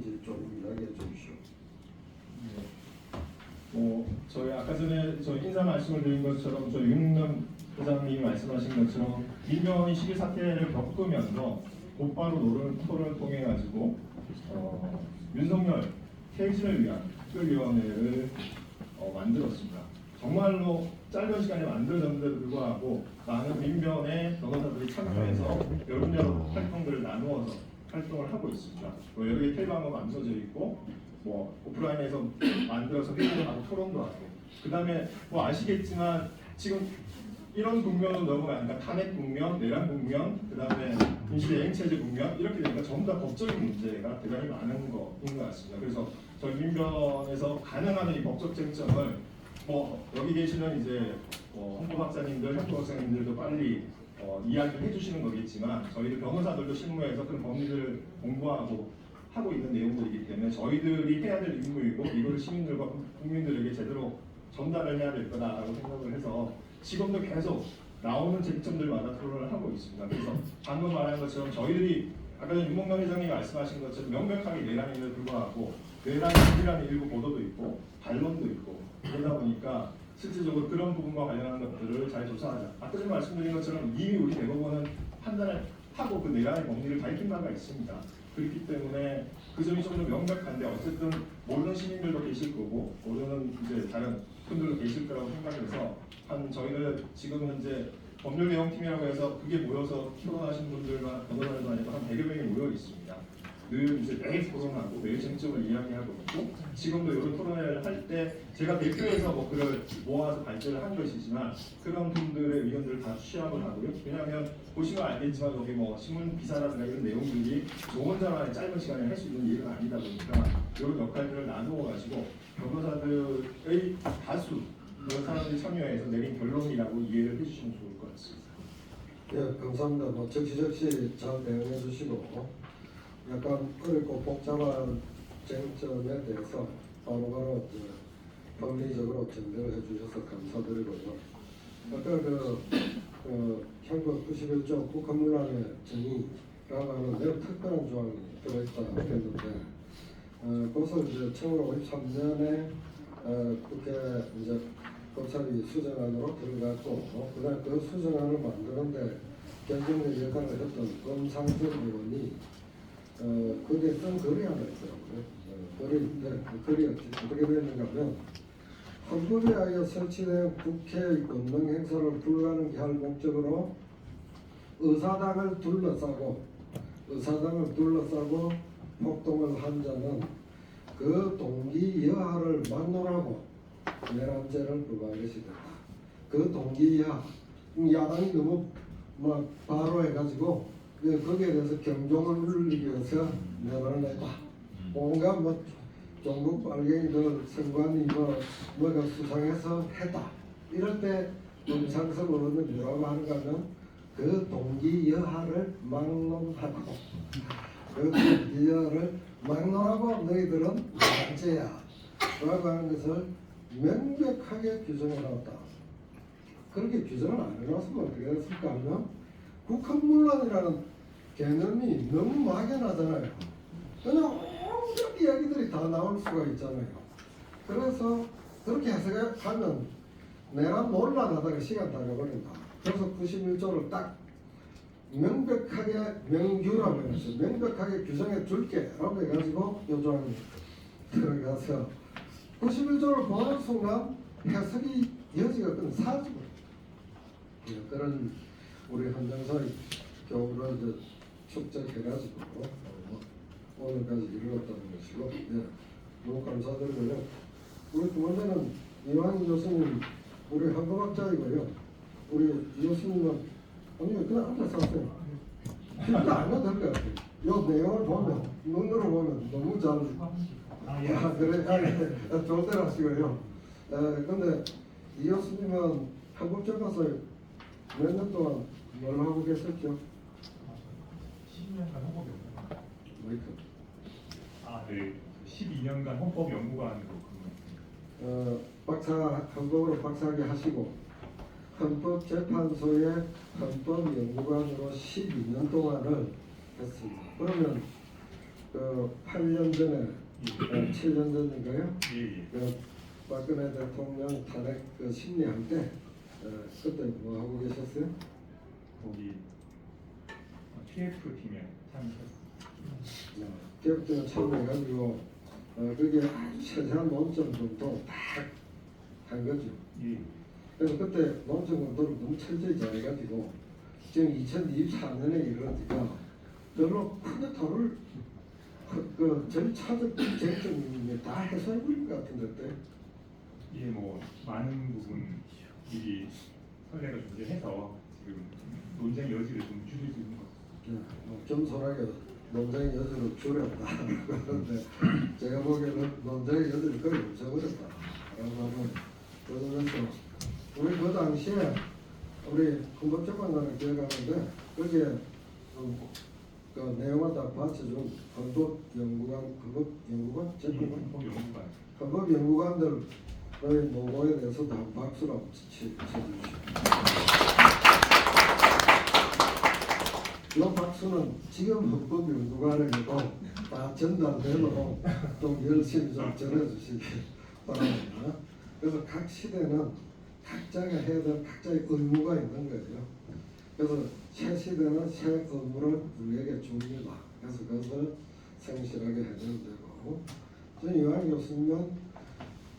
좀 이야기해 주십시오. 저희 아까 전에 저 인사 말씀을 드린 것처럼 저희 윤남 회장님이 말씀하신 것처럼 민변이 시기 사태를 겪으면서 곧바로 토론을 통해 가지고 윤석열 퇴진을 위한 특별위원회를 만들었습니다. 정말로 짧은 시간에 만들어졌는데도 불구하고 많은 민변의 변호사들이 참여해서 여러 활동들을 나누어서 활동을 하고 있습니다. 여러 개 텔방도 만들어져 있고 오프라인에서 만들어서 회의도 하고 토론도 하고 그 다음에 아시겠지만 지금 이런 국면으로 넘어가니까 탄핵 국면, 내란 국면, 그 다음에 임시대행체제 국면 이렇게 되니까 전부 다 법적인 문제가 대단히 많은 거인 것 같습니다. 그래서 저희 민변에서 가능한 이 법적 쟁점을 여기 계시는 이제 헌법학자님들, 형법학자님들도 빨리 이야기를 해주시는 거겠지만 저희들 변호사들도 실무에서 그런 법리를 공부하고 하고 있는 내용들이기 때문에 저희들이 해야 될 임무이고 이거를 시민들과 국민들에게 제대로 전달을 해야 될 거다라고 생각을 해서 지금도 계속 나오는 쟁점들마다 토론을 하고 있습니다. 그래서 방금 말한 것처럼 저희들이 아까 전 윤목남 회장님이 말씀하신 것처럼 명백하게 내란임에도 불구하고 내란이라는 일부 보도도 있고 반론도 있고 그러다 보니까 실질적으로 그런 부분과 관련한 것들을 잘 조사하자. 아까 전에 말씀드린 것처럼 이미 우리 대법원은 판단을 하고 그 내란의 법리를 밝힌 바가 있습니다. 그렇기 때문에 그 점이 좀 더 명백한데 어쨌든 모르는 시민들도 계실 거고 모르는 이제 다른 분들도 계실 거라고 생각해서 저희들 지금 현재 법률내용팀이라고 해서 그게 모여서 토론하신 분들과 변호사들도 아니고 한 100여 명이 모여 있습니다. 늘 이제 매일 토론하고 매일 쟁점을 이야기하고 있고 지금도 이런 토론회를 할 때 제가 대표해서 그걸 모아서 발제를 한 것이지만 그런 분들의 의견들을 다 취합을 하고요. 왜냐하면 보시면 알겠지만 여기 신문 기사라든가 이런 내용들이 저 혼자만의 짧은 시간에 할 수 있는 일은 아니다 보니까 이런 역할들을 나누어 가지고 변호사들의 다수 그런 사람들이 참여해서 내린 결론이라고 이해를 해주시면 좋을 것 같습니다. 예, 감사합니다. 적시적시 잘 대응해 주시고 약간 어렵고 복잡한 쟁점에 대해서 바로바로 법리적으로 전달을 해주셔서 감사드리고요. 아까 형법 91조 국헌문란의 정의라고 하는 매우 특별한 조항이 들어있다 했는데 그것을 이제 1953년에 국회 이제 검찰이 수정안으로 들어갔고 그다음 그 수정안을 만드는데 결정적 역할을 했던 검상정 의원이 거기에 쓴 글이 하나 있더라고요. 글인데 그 글이 어떻게 되는가 하면 헌법에 의하여 설치된 국회의 권능 행사를 불가능케 할 목적으로 의사당을 둘러싸고 폭동을 한 자는 그 동기 여하를 막론하고 내란죄를 부과한 것이 된다. 그 동기 여하 야당이 너무 바로 해가지고 거기에 대해서 경종을 울리기 위해서 내란을 냈다. 뭔가 종북 빨갱이들 선관위 뭐가 수상해서 했다. 이럴 때 검상석 의원은 뭐라고 하는가 하면 그 동기 여하를 막론하고 너희들은 난죄야 라고 하는 것을 명백하게 규정해 놨다. 그렇게 규정을 안 해놨으면 어떻게 됐을까 하면 국헌문란이라는 개념이 너무 막연하잖아요. 그냥 온갖 이야기들이 다 나올 수가 있잖아요. 그래서 그렇게 해석하면 내란 논란하다가 시간 다 가버린다. 그래서 91조를 딱 명백하게 명규라고 해서 명백하게 규정해 줄게 라고 해가지고 요조항이 들어가서 91조를 보는 순간 해석이 여지가 사라지고 그런 우리 한정사의 교훈을 축적해가지고 오늘까지 이르렀다는 것이고 너무 감사드리고요. 우리 두 번째는 이완희 교수님 우리 헌법학자이고요. 우리 이 교수님은 그냥 앉아서 하세요. 진짜 안 해도 될 것 같아요. 이 내용을 보면 눈으로 보면 너무 잘 그래 좋을 때 하시고요. 근데 이 교수님은 헌법재판소에 몇 년 동안 뭘 하고 계셨죠? 12년간 헌법연구관. 마이크. 네. 12년간 헌법연구관으로 근무했습니다. 헌법으로 박사학위 하시고 헌법재판소의 헌법연구관으로 12년 동안을 했습니다. 그러면 그 8년 전에, 예. 7년 전인가요? 예. 그 박근혜 대통령 탄핵 그 심리할 때 그때 뭐 하고 계셨어요? 거기 TF 팀에 참여했습니다. 기업들은 참여해가지고 그게 아주 세세한 논점 정도 딱 한 거죠. 예. 그래서 그때 논점 정도를 너무 철저히 잘해가지고 지금 2024년에 이르러니까 별로 크게 다룰 그 절차적 쟁점이 다 해소해버린 것 같은데 예, 뭐 많은 부분들이 선례가 존재해서 지금 논쟁 여지를 좀 줄일 수 있는 것 같습니다. 뭐 겸손하게 논쟁의 여지를 줄였다. 그런데 제가 보기에는 논쟁의 여지를 거의 없애버렸다. 라고 그러면서 우리 그 당시에 우리 헌법재판관을 기억하는데 거기에 그 내용을 다 받쳐준 헌법연구관, 헌법연구관. 헌법연구관들의 노고에 대해서도 한 박수를 한번 쳐주십시오. 이 박수는 지금 헌법연구관에게도 다 전달되도록 좀 열심히 좀 전해주시기 바랍니다. 그래서 각 시대는 각자가 해야 될 각자의 의무가 있는 거예요. 그래서 새 시대는 새 의무를 우리에게 줍니다. 그래서 그것을 성실하게 해줘야 되고, 저는 이완 교수님은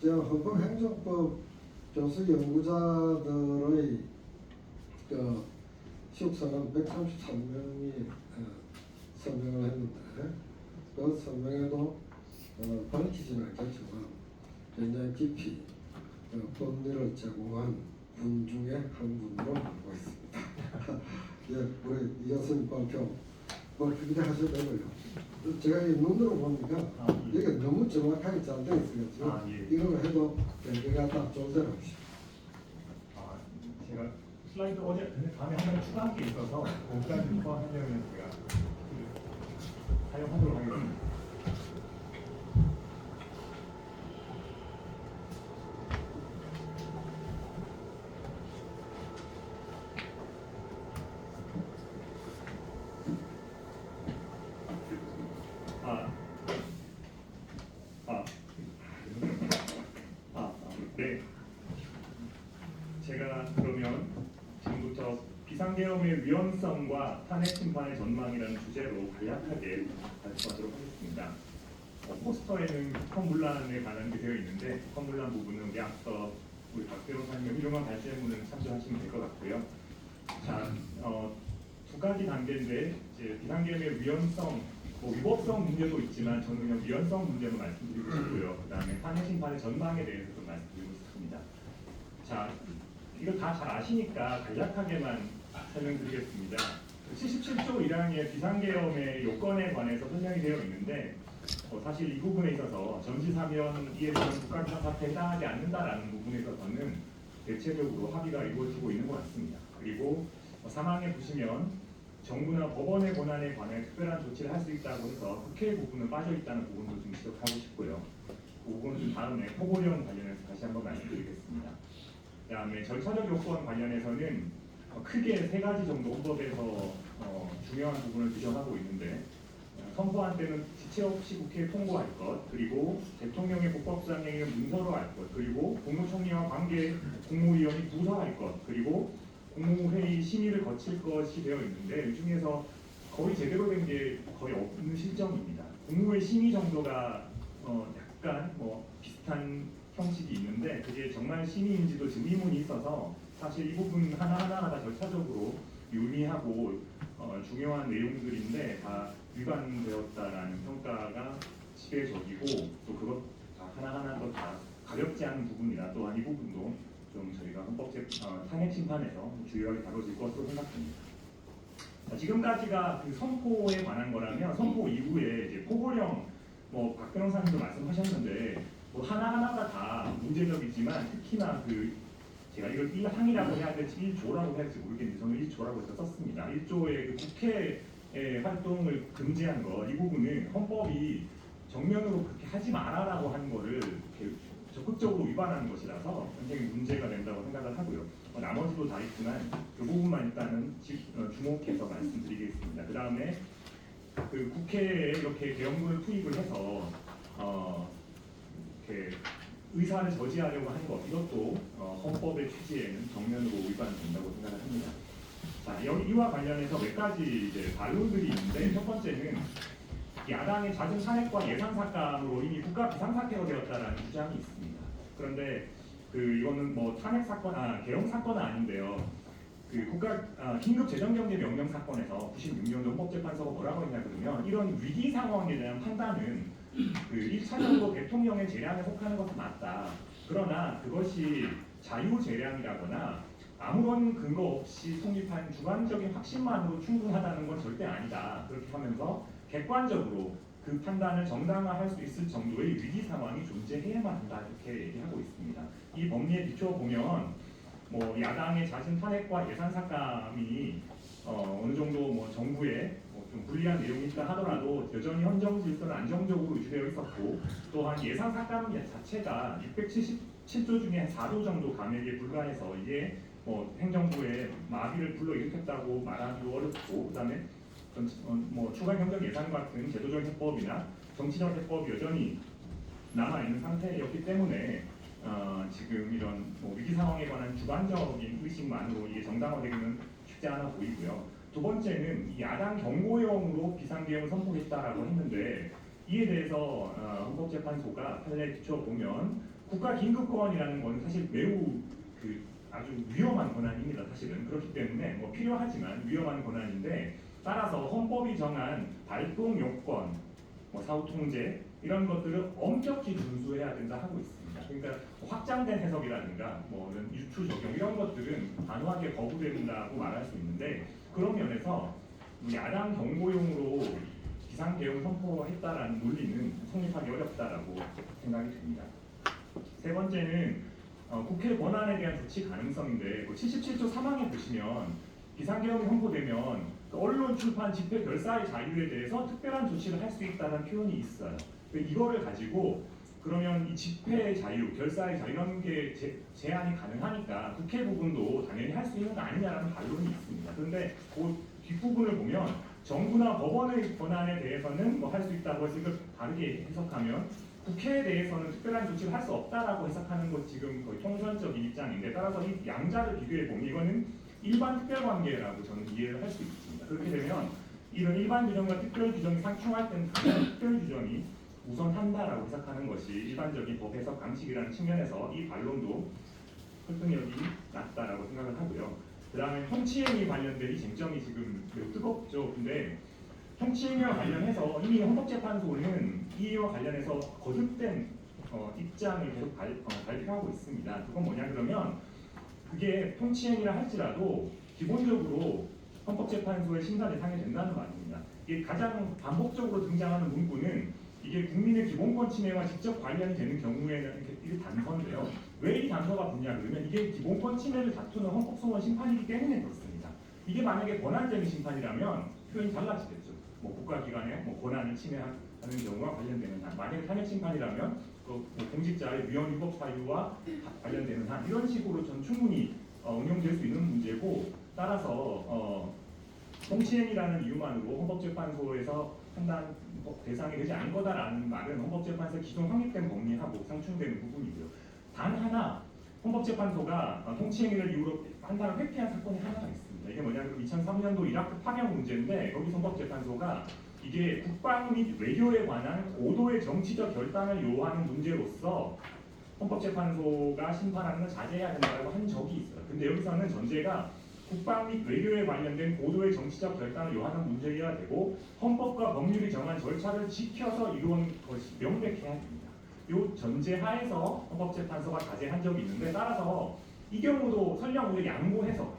제가 헌법행정법 교수 연구자들의 그 시국선언 133명이 서명을 했는데 그 서명에도 밝히지는 않겠지만 굉장히 깊이 법리를 제공한 분 중에 한 분으로 알고 있습니다. 예, 우리 이 교수님 발표 뭐 기대하셔도 되고요. 제가 이 눈으로 보니까 이게 너무 정확하게 잘 되어 있어가지고 이걸 해도 될 것 같다. 조절합시다. 제가 슬라이드 어제 밤에 한 번 추가한 게 있어서 그까지 포함하려면 제가 사용하도록 하겠습니다. 네. 제가 그러면 지금부터 비상계엄의 위헌성과 탄핵 심판의 전망이라는 주제로 간략하게 발표하도록 하겠습니다. 포스터에는 북한문란에 관한 게 되어 있는데 북한문란 부분은 우리 앞서 우리 박 변호사님의 훌륭한 발제문을 참조하시면 될 것 같고요. 자, 두 가지 단계인데 이제 비상계엄의 위헌성, 위법성 문제도 있지만 저는 그냥 위헌성 문제로 말씀드리고 싶고요. 그 다음에 탄핵 심판의 전망에 대해서 좀 말씀드리고 싶습니다. 자, 이거 다 잘 아시니까 간략하게만 설명드리겠습니다. 77조 1항의 비상계엄의 요건에 관해서 설명이 되어 있는데 사실 이 부분에 있어서 전시사면 이에 대한 국가기관 사태에 해당하지 않는다라는 부분에 있어서는 대체적으로 합의가 이루어지고 있는 것 같습니다. 그리고 사망에 보시면 정부나 법원의 권한에 관해 특별한 조치를 할 수 있다고 해서 국회 부분은 빠져 있다는 부분도 좀 지적하고 싶고요. 그 부분은 좀 다음에 포고령 관련해서 다시 한번 말씀드리겠습니다. 그다음에 절차적 요건 관련해서는 크게 세 가지 정도 헌법에서 중요한 부분을 규정하고 있는데 선포한 때는 지체 없이 국회에 통보할 것, 그리고 대통령의 국법수행을 문서로 할 것, 그리고 국무총리와 관계 국무위원이 부서할 것, 그리고 국무회의 심의를 거칠 것이 되어 있는데 이 중에서 거의 제대로 된 게 거의 없는 실정입니다. 국무회의 심의 정도가 약간 비슷한 형식이 있는데 그게 정말 심의인지도 지금 의문이 있어서 사실 이 부분 하나하나가 절차적으로 유의하고 중요한 내용들인데 다 위반되었다라는 평가가 지배적이고 또 그것 하나하나 또 다 가볍지 않은 부분이라 또한 이 부분도 좀 저희가 탄핵 심판에서 주요하게 다뤄질 것으로 생각합니다. 지금까지가 그 선포에 관한 거라면 선포 이후에 이제 포고령 박 변호사님도 말씀하셨는데 하나하나가 다 문제적이지만 특히나 제가 이걸 1항이라고 해야 될지 1조라고 해야 될지 모르겠는데 저는 1조라고 해서 썼습니다. 1조의 그 국회의 활동을 금지한 거 이 부분은 헌법이 정면으로 그렇게 하지 말아라고 하는 거를 이렇게 적극적으로 위반하는 것이라서 굉장히 문제가 된다고 생각을 하고요. 나머지도 다 있지만 그 부분만 일단은 주목해서 말씀드리겠습니다. 그 다음에 그 국회에 이렇게 계엄군을 투입을 해서 이렇게 의사를 저지하려고 하는 것 이것도 헌법의 취지에는 정면으로 위반된다고 생각을 합니다. 자, 여기 이와 관련해서 몇 가지 이제 반론들이 있는데 첫 번째는 야당의 잦은 탄핵과 예산 삭감으로 이미 국가 비상사태가 되었다라는 주장이 있습니다. 그런데 이거는 뭐 탄핵 사건, 계엄 사건은 아닌데요. 국가 긴급 재정경제 명령 사건에서 96년도 헌법재판소가 뭐라고 했냐 그러면 이런 위기 상황에 대한 판단은 1차적으로 대통령의 재량에 속하는 것은 맞다. 그러나 그것이 자유 재량이라거나 아무런 근거 없이 성립한 주관적인 확신만으로 충분하다는 건 절대 아니다. 그렇게 하면서 객관적으로 그 판단을 정당화할 수 있을 정도의 위기 상황이 존재해야만 한다. 이렇게 얘기하고 있습니다. 이 법리에 비춰보면 뭐 야당의 잦은 탄핵과 예산 삭감이 어느 정도 뭐 정부에 좀 불리한 내용이 있다 하더라도 여전히 헌정 질서는 안정적으로 유지되어 있었고 또한 예산 삭감 자체가 677조 중에 한 4조 정도 감액에 불과해서 이게 뭐 행정부의 마비를 불러일으켰다고 말하기도 어렵고 그다음에 뭐 추가 경정 예산 같은 제도적 해법이나 정치적 해법이 여전히 남아 있는 상태였기 때문에 지금 이런 뭐 위기 상황에 관한 주관적인 의식만으로 이게 정당화되기는 쉽지 않아 보이고요. 두 번째는 야당 경고용으로 비상계엄을 선포했다라고 했는데 이에 대해서 헌법재판소가 판례에 비춰보면 국가긴급권이라는 건 사실 매우 아주 위험한 권한입니다. 사실은 그렇기 때문에 뭐 필요하지만 위험한 권한인데 따라서 헌법이 정한 발동 요건, 뭐 사후 통제 이런 것들을 엄격히 준수해야 된다 하고 있습니다. 그러니까 확장된 해석이라든가 뭐 이런 유추 적용 이런 것들은 단호하게 거부된다고 말할 수 있는데 그런 면에서 야당 경고용으로 비상계엄 선포했다라는 논리는 성립하기 어렵다라고 생각이 듭니다. 세 번째는 국회 권한에 대한 조치 가능성인데 77조 3항에 보시면 비상계엄이 선포되면 언론, 출판, 집회, 결사의 자유에 대해서 특별한 조치를 할 수 있다는 표현이 있어요. 이거를 가지고 그러면 이 집회의 자유, 결사의 자유 이런 게 제한이 가능하니까 국회 부분도 당연히 할 수 있는 거 아니냐라는 반론이 있습니다. 그런데 그 뒷부분을 보면 정부나 법원의 권한에 대해서는 뭐 할 수 있다고 해서 이걸 다르게 해석하면 국회에 대해서는 특별한 조치를 할 수 없다라고 해석하는 것 지금 거의 통선적인 입장인데 따라서 이 양자를 비교해 보면 이거는 일반 특별관계라고 저는 이해를 할 수 있습니다. 그렇게 되면 이런 일반 규정과 특별 규정이 상충할 때는 당연히 특별 규정이 우선한다라고 해석하는 것이 일반적인 법 해석 방식이라는 측면에서 이 반론도 설득력이 낮다라고 생각을 하고요. 그 다음에 형치행위 관련된 이 쟁점이 지금 매우 뜨겁죠. 근데 형치행위와 관련해서 이미 헌법재판소는 이와 관련해서 거듭된 입장을 계속 발표하고 있습니다. 그건 뭐냐 그러면 그게 형치행위라 할지라도 기본적으로 헌법재판소의 심사 대상이 된다는 말입니다. 이게 가장 반복적으로 등장하는 문구는 이게 국민의 기본권 침해와 직접 관련이 되는 경우에는 이게 단서인데요. 왜 이 단서가 붙냐 그러면 이게 기본권 침해를 다투는 헌법소원 심판이기 때문에 그렇습니다. 이게 만약에 권한쟁의 심판이라면 표현이 달라지겠죠. 뭐 국가기관의 뭐 권한을 침해하는 경우와 관련되는 한, 만약에 탄핵 심판이라면 뭐 공직자의 위헌 위법 사유와 관련되는 한 이런 식으로 전 충분히 응용될 수 있는 문제고 따라서 통치행위라는 이유만으로 헌법재판소에서 판단 대상이 되지 않을 거다라는 말은 헌법재판소의 기존 확립된 법리하고 상충되는 부분이고요. 단 하나 헌법재판소가 통치행위를 이유로 판단을 회피한 사건이 하나가 있습니다. 이게 뭐냐면 2003년도 이라크 파병 문제인데 여기서 헌법재판소가 이게 국방 및 외교에 관한 고도의 정치적 결단을 요하는 문제로서 헌법재판소가 심판하는 걸 자제해야 된다고 한 적이 있어요. 근데 여기서는 전제가 국방 및 외교에 관련된 고도의 정치적 결단을 요하는 문제여야 되고 헌법과 법률이 정한 절차를 지켜서 이루어진 것이 명백해야 됩니다. 이 전제하에서 헌법재판소가 자제한 적이 있는데 따라서 이 경우도 설령 우리가 양보해서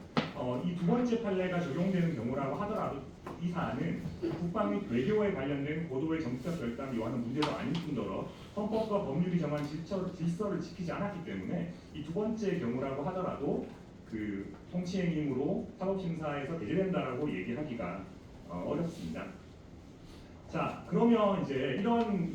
이 두 번째 판례가 적용되는 경우라고 하더라도 이 사안은 국방 및 외교에 관련된 고도의 정치적 결단을 요하는 문제도 아닐 뿐더러 헌법과 법률이 정한 질서를 지키지 않았기 때문에 이 두 번째 경우라고 하더라도 그 통치행위로 사법심사에서 배제된다라고 얘기하기가 어렵습니다. 자, 그러면 이제 이런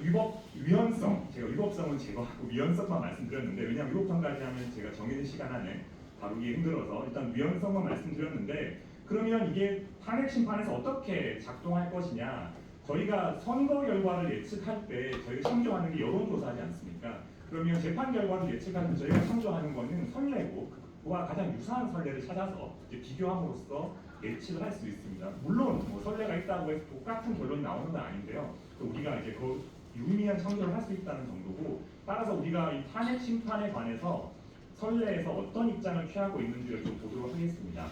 위헌성, 제가 위법성은 제거하고 위헌성만 말씀드렸는데 왜냐하면 위법성까지 하면 제가 정해진 시간 안에 다루기 힘들어서 일단 위헌성만 말씀드렸는데 그러면 이게 탄핵 심판에서 어떻게 작동할 것이냐 저희가 선거 결과를 예측할 때 저희가 참조하는 게 여론조사하지 않습니까? 그러면 재판 결과를 예측할 때 저희가 참조하는 거는 선례고 그와 가장 유사한 선례를 찾아서 이제 비교함으로써 예측을 할 수 있습니다. 물론 뭐 선례가 있다고 해서 똑같은 결론이 나오는 건 아닌데요. 또 우리가 이제 그 유의미한 참조를 할 수 있다는 정도고, 따라서 우리가 이 탄핵 심판에 관해서 선례에서 어떤 입장을 취하고 있는지를 좀 보도록 하겠습니다.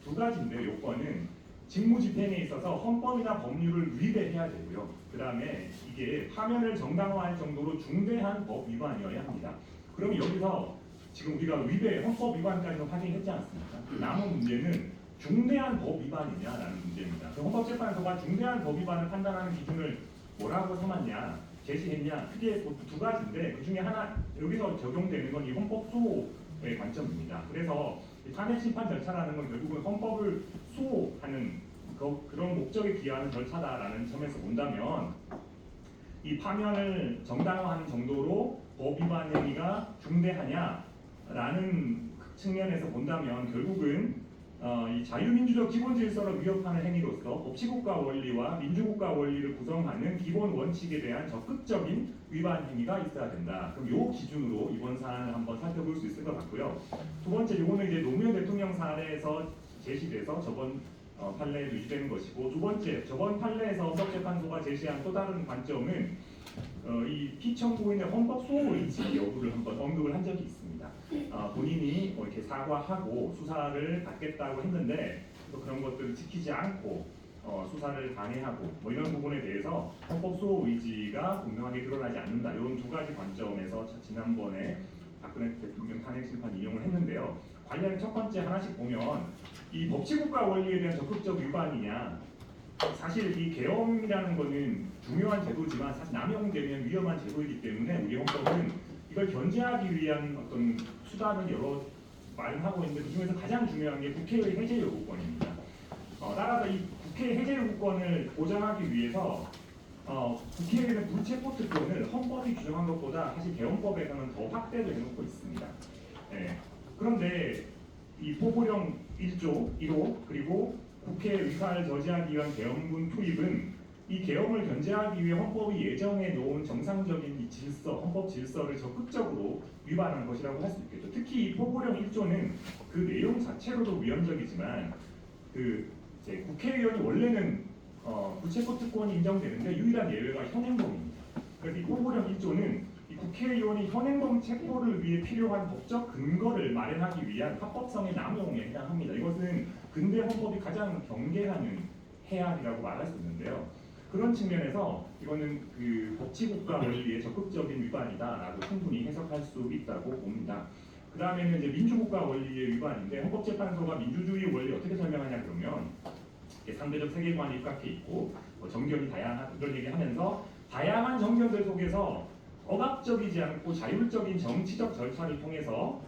두 가지인데요. 요건은 직무집행에 있어서 헌법이나 법률을 위배해야 되고요. 그 다음에 이게 파면을 정당화할 정도로 중대한 법 위반이어야 합니다. 그럼 여기서 지금 우리가 헌법 위반까지는 확인했지 않습니까? 남은 문제는 중대한 법 위반이냐라는 문제입니다. 헌법재판소가 중대한 법 위반을 판단하는 기준을 뭐라고 삼았냐, 제시했냐, 크게 두 가지인데 그 중에 하나, 여기서 적용되는 건 이 헌법 수호의 관점입니다. 그래서 탄핵 심판 절차라는 건 결국은 헌법을 수호하는 그런 목적에 기하는 절차다라는 점에서 본다면, 이 파면을 정당화하는 정도로 법 위반 행위가 중대하냐라는 측면에서 본다면 결국은 이 자유민주적 기본 질서를 위협하는 행위로서 법치국가 원리와 민주국가 원리를 구성하는 기본 원칙에 대한 적극적인 위반 행위가 있어야 된다. 그럼 요 기준으로 이번 사안을 한번 살펴볼 수 있을 것 같고요. 두 번째, 요거는 이제 노무현 대통령 사례에서 제시돼서 저번 판례에도 유지되는 것이고, 두 번째, 저번 판례에서 헌법재판소가 제시한 또 다른 관점은 이 피청구인의 헌법 수호 의지 여부를 한번 언급을 한 적이 있습니다. 본인이 이렇게 사과하고 수사를 받겠다고 했는데 또 그런 것들을 지키지 않고 수사를 강행하고 뭐 이런 부분에 대해서 헌법 수호 의지가 분명하게 드러나지 않는다. 이런 두 가지 관점에서 지난번에 박근혜 대통령 탄핵 심판 인용을 했는데요. 관련 첫 번째 하나씩 보면 이 법치국가 원리에 대한 적극적 위반이냐, 사실 이 계엄이라는 거는 중요한 제도지만 사실 남용되면 위험한 제도이기 때문에 우리 헌법은 이걸 견제하기 위한 어떤 수단을 여러 마련하고 있는데 그중에서 가장 중요한 게 국회의 해제 요구권입니다. 따라서 이 국회 해제 요구권을 보장하기 위해서 국회의원의 불체포 특권을 헌법이 규정한 것보다 사실 개헌법에서는 더 확대를 해놓고 있습니다. 네. 그런데 이 포고령 1조 1호 그리고 국회 의사를 저지하기 위한 계엄군 투입은 이 계엄을 견제하기 위해 헌법이 예정해 놓은 정상적인 이 질서, 헌법 질서를 적극적으로 위반한 것이라고 할 수 있겠죠. 특히 이 포고령 1조는 그 내용 자체로도 위헌적이지만 이제 국회의원이 원래는 불체포 특권이 인정되는데 유일한 예외가 현행범입니다. 그래서 이 포고령 1조는 이 국회의원이 현행범 체포를 위해 필요한 법적 근거를 마련하기 위한 합법성의 남용에 해당합니다. 이것은 근대 헌법이 가장 경계하는 해안이라고 말할 수 있는데요. 그런 측면에서 이거는 그 법치국가 원리의 적극적인 위반이다라고 충분히 해석할 수 있다고 봅니다. 그 다음에는 이제 민주국가 원리의 위반인데, 헌법재판소가 민주주의 원리 어떻게 설명하냐 그러면 상대적 세계관이 입각해 있고 정견이 다양한 이런 얘기하면서 다양한 정견들 속에서 억압적이지 않고 자율적인 정치적 절차를 통해서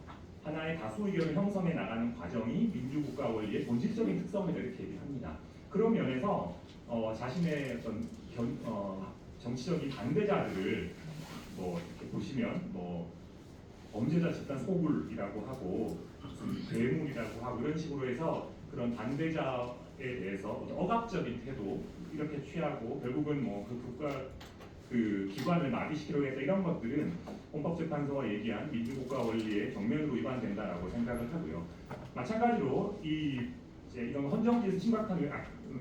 하나의 다수 의견을 형성해 나가는 과정이 민주국가 원리의 본질적인 특성이다 이렇게 얘기합니다. 그런 면에서 자신의 어떤 정치적인 반대자들을 뭐 이렇게 보시면 뭐 범죄자 집단 소굴이라고 하고 무슨 괴물이라고 하고 이런 식으로 해서 그런 반대자에 대해서 억압적인 태도 이렇게 취하고 결국은 뭐 그 국가 그 기관을 마비시키려고 했다, 이런 것들은 헌법재판소가 얘기한 민주국가 원리의 정면으로 위반된다라고 생각을 하고요. 마찬가지로 이런 헌정질서 침박한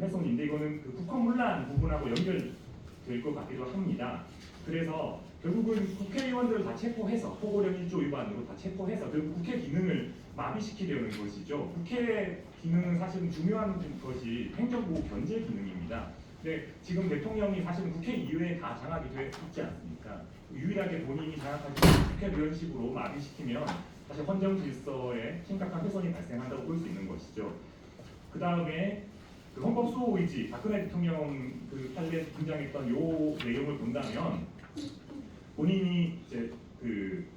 훼손인데 이거는 그 국헌문란 부분하고 연결될 것 같기도 합니다. 그래서 결국은 국회의원들을 다 체포해서 포고령 1조 위반으로 다 체포해서 결국 국회 기능을 마비시키려는 것이죠. 국회 기능은 사실은 중요한 것이 행정부 견제 기능입니다. 근데 지금 대통령이 사실은 국회 이외에 다 장악이 있지 않습니까? 유일하게 본인이 장악하지 못한 국회를 이런 식으로 마비시키면 사실 헌정 질서에 심각한 훼손이 발생한다고 볼 수 있는 것이죠. 그 다음에 그 헌법 수호 의지, 박근혜 대통령 그 판례에 등장했던 요 내용을 본다면 본인이 이제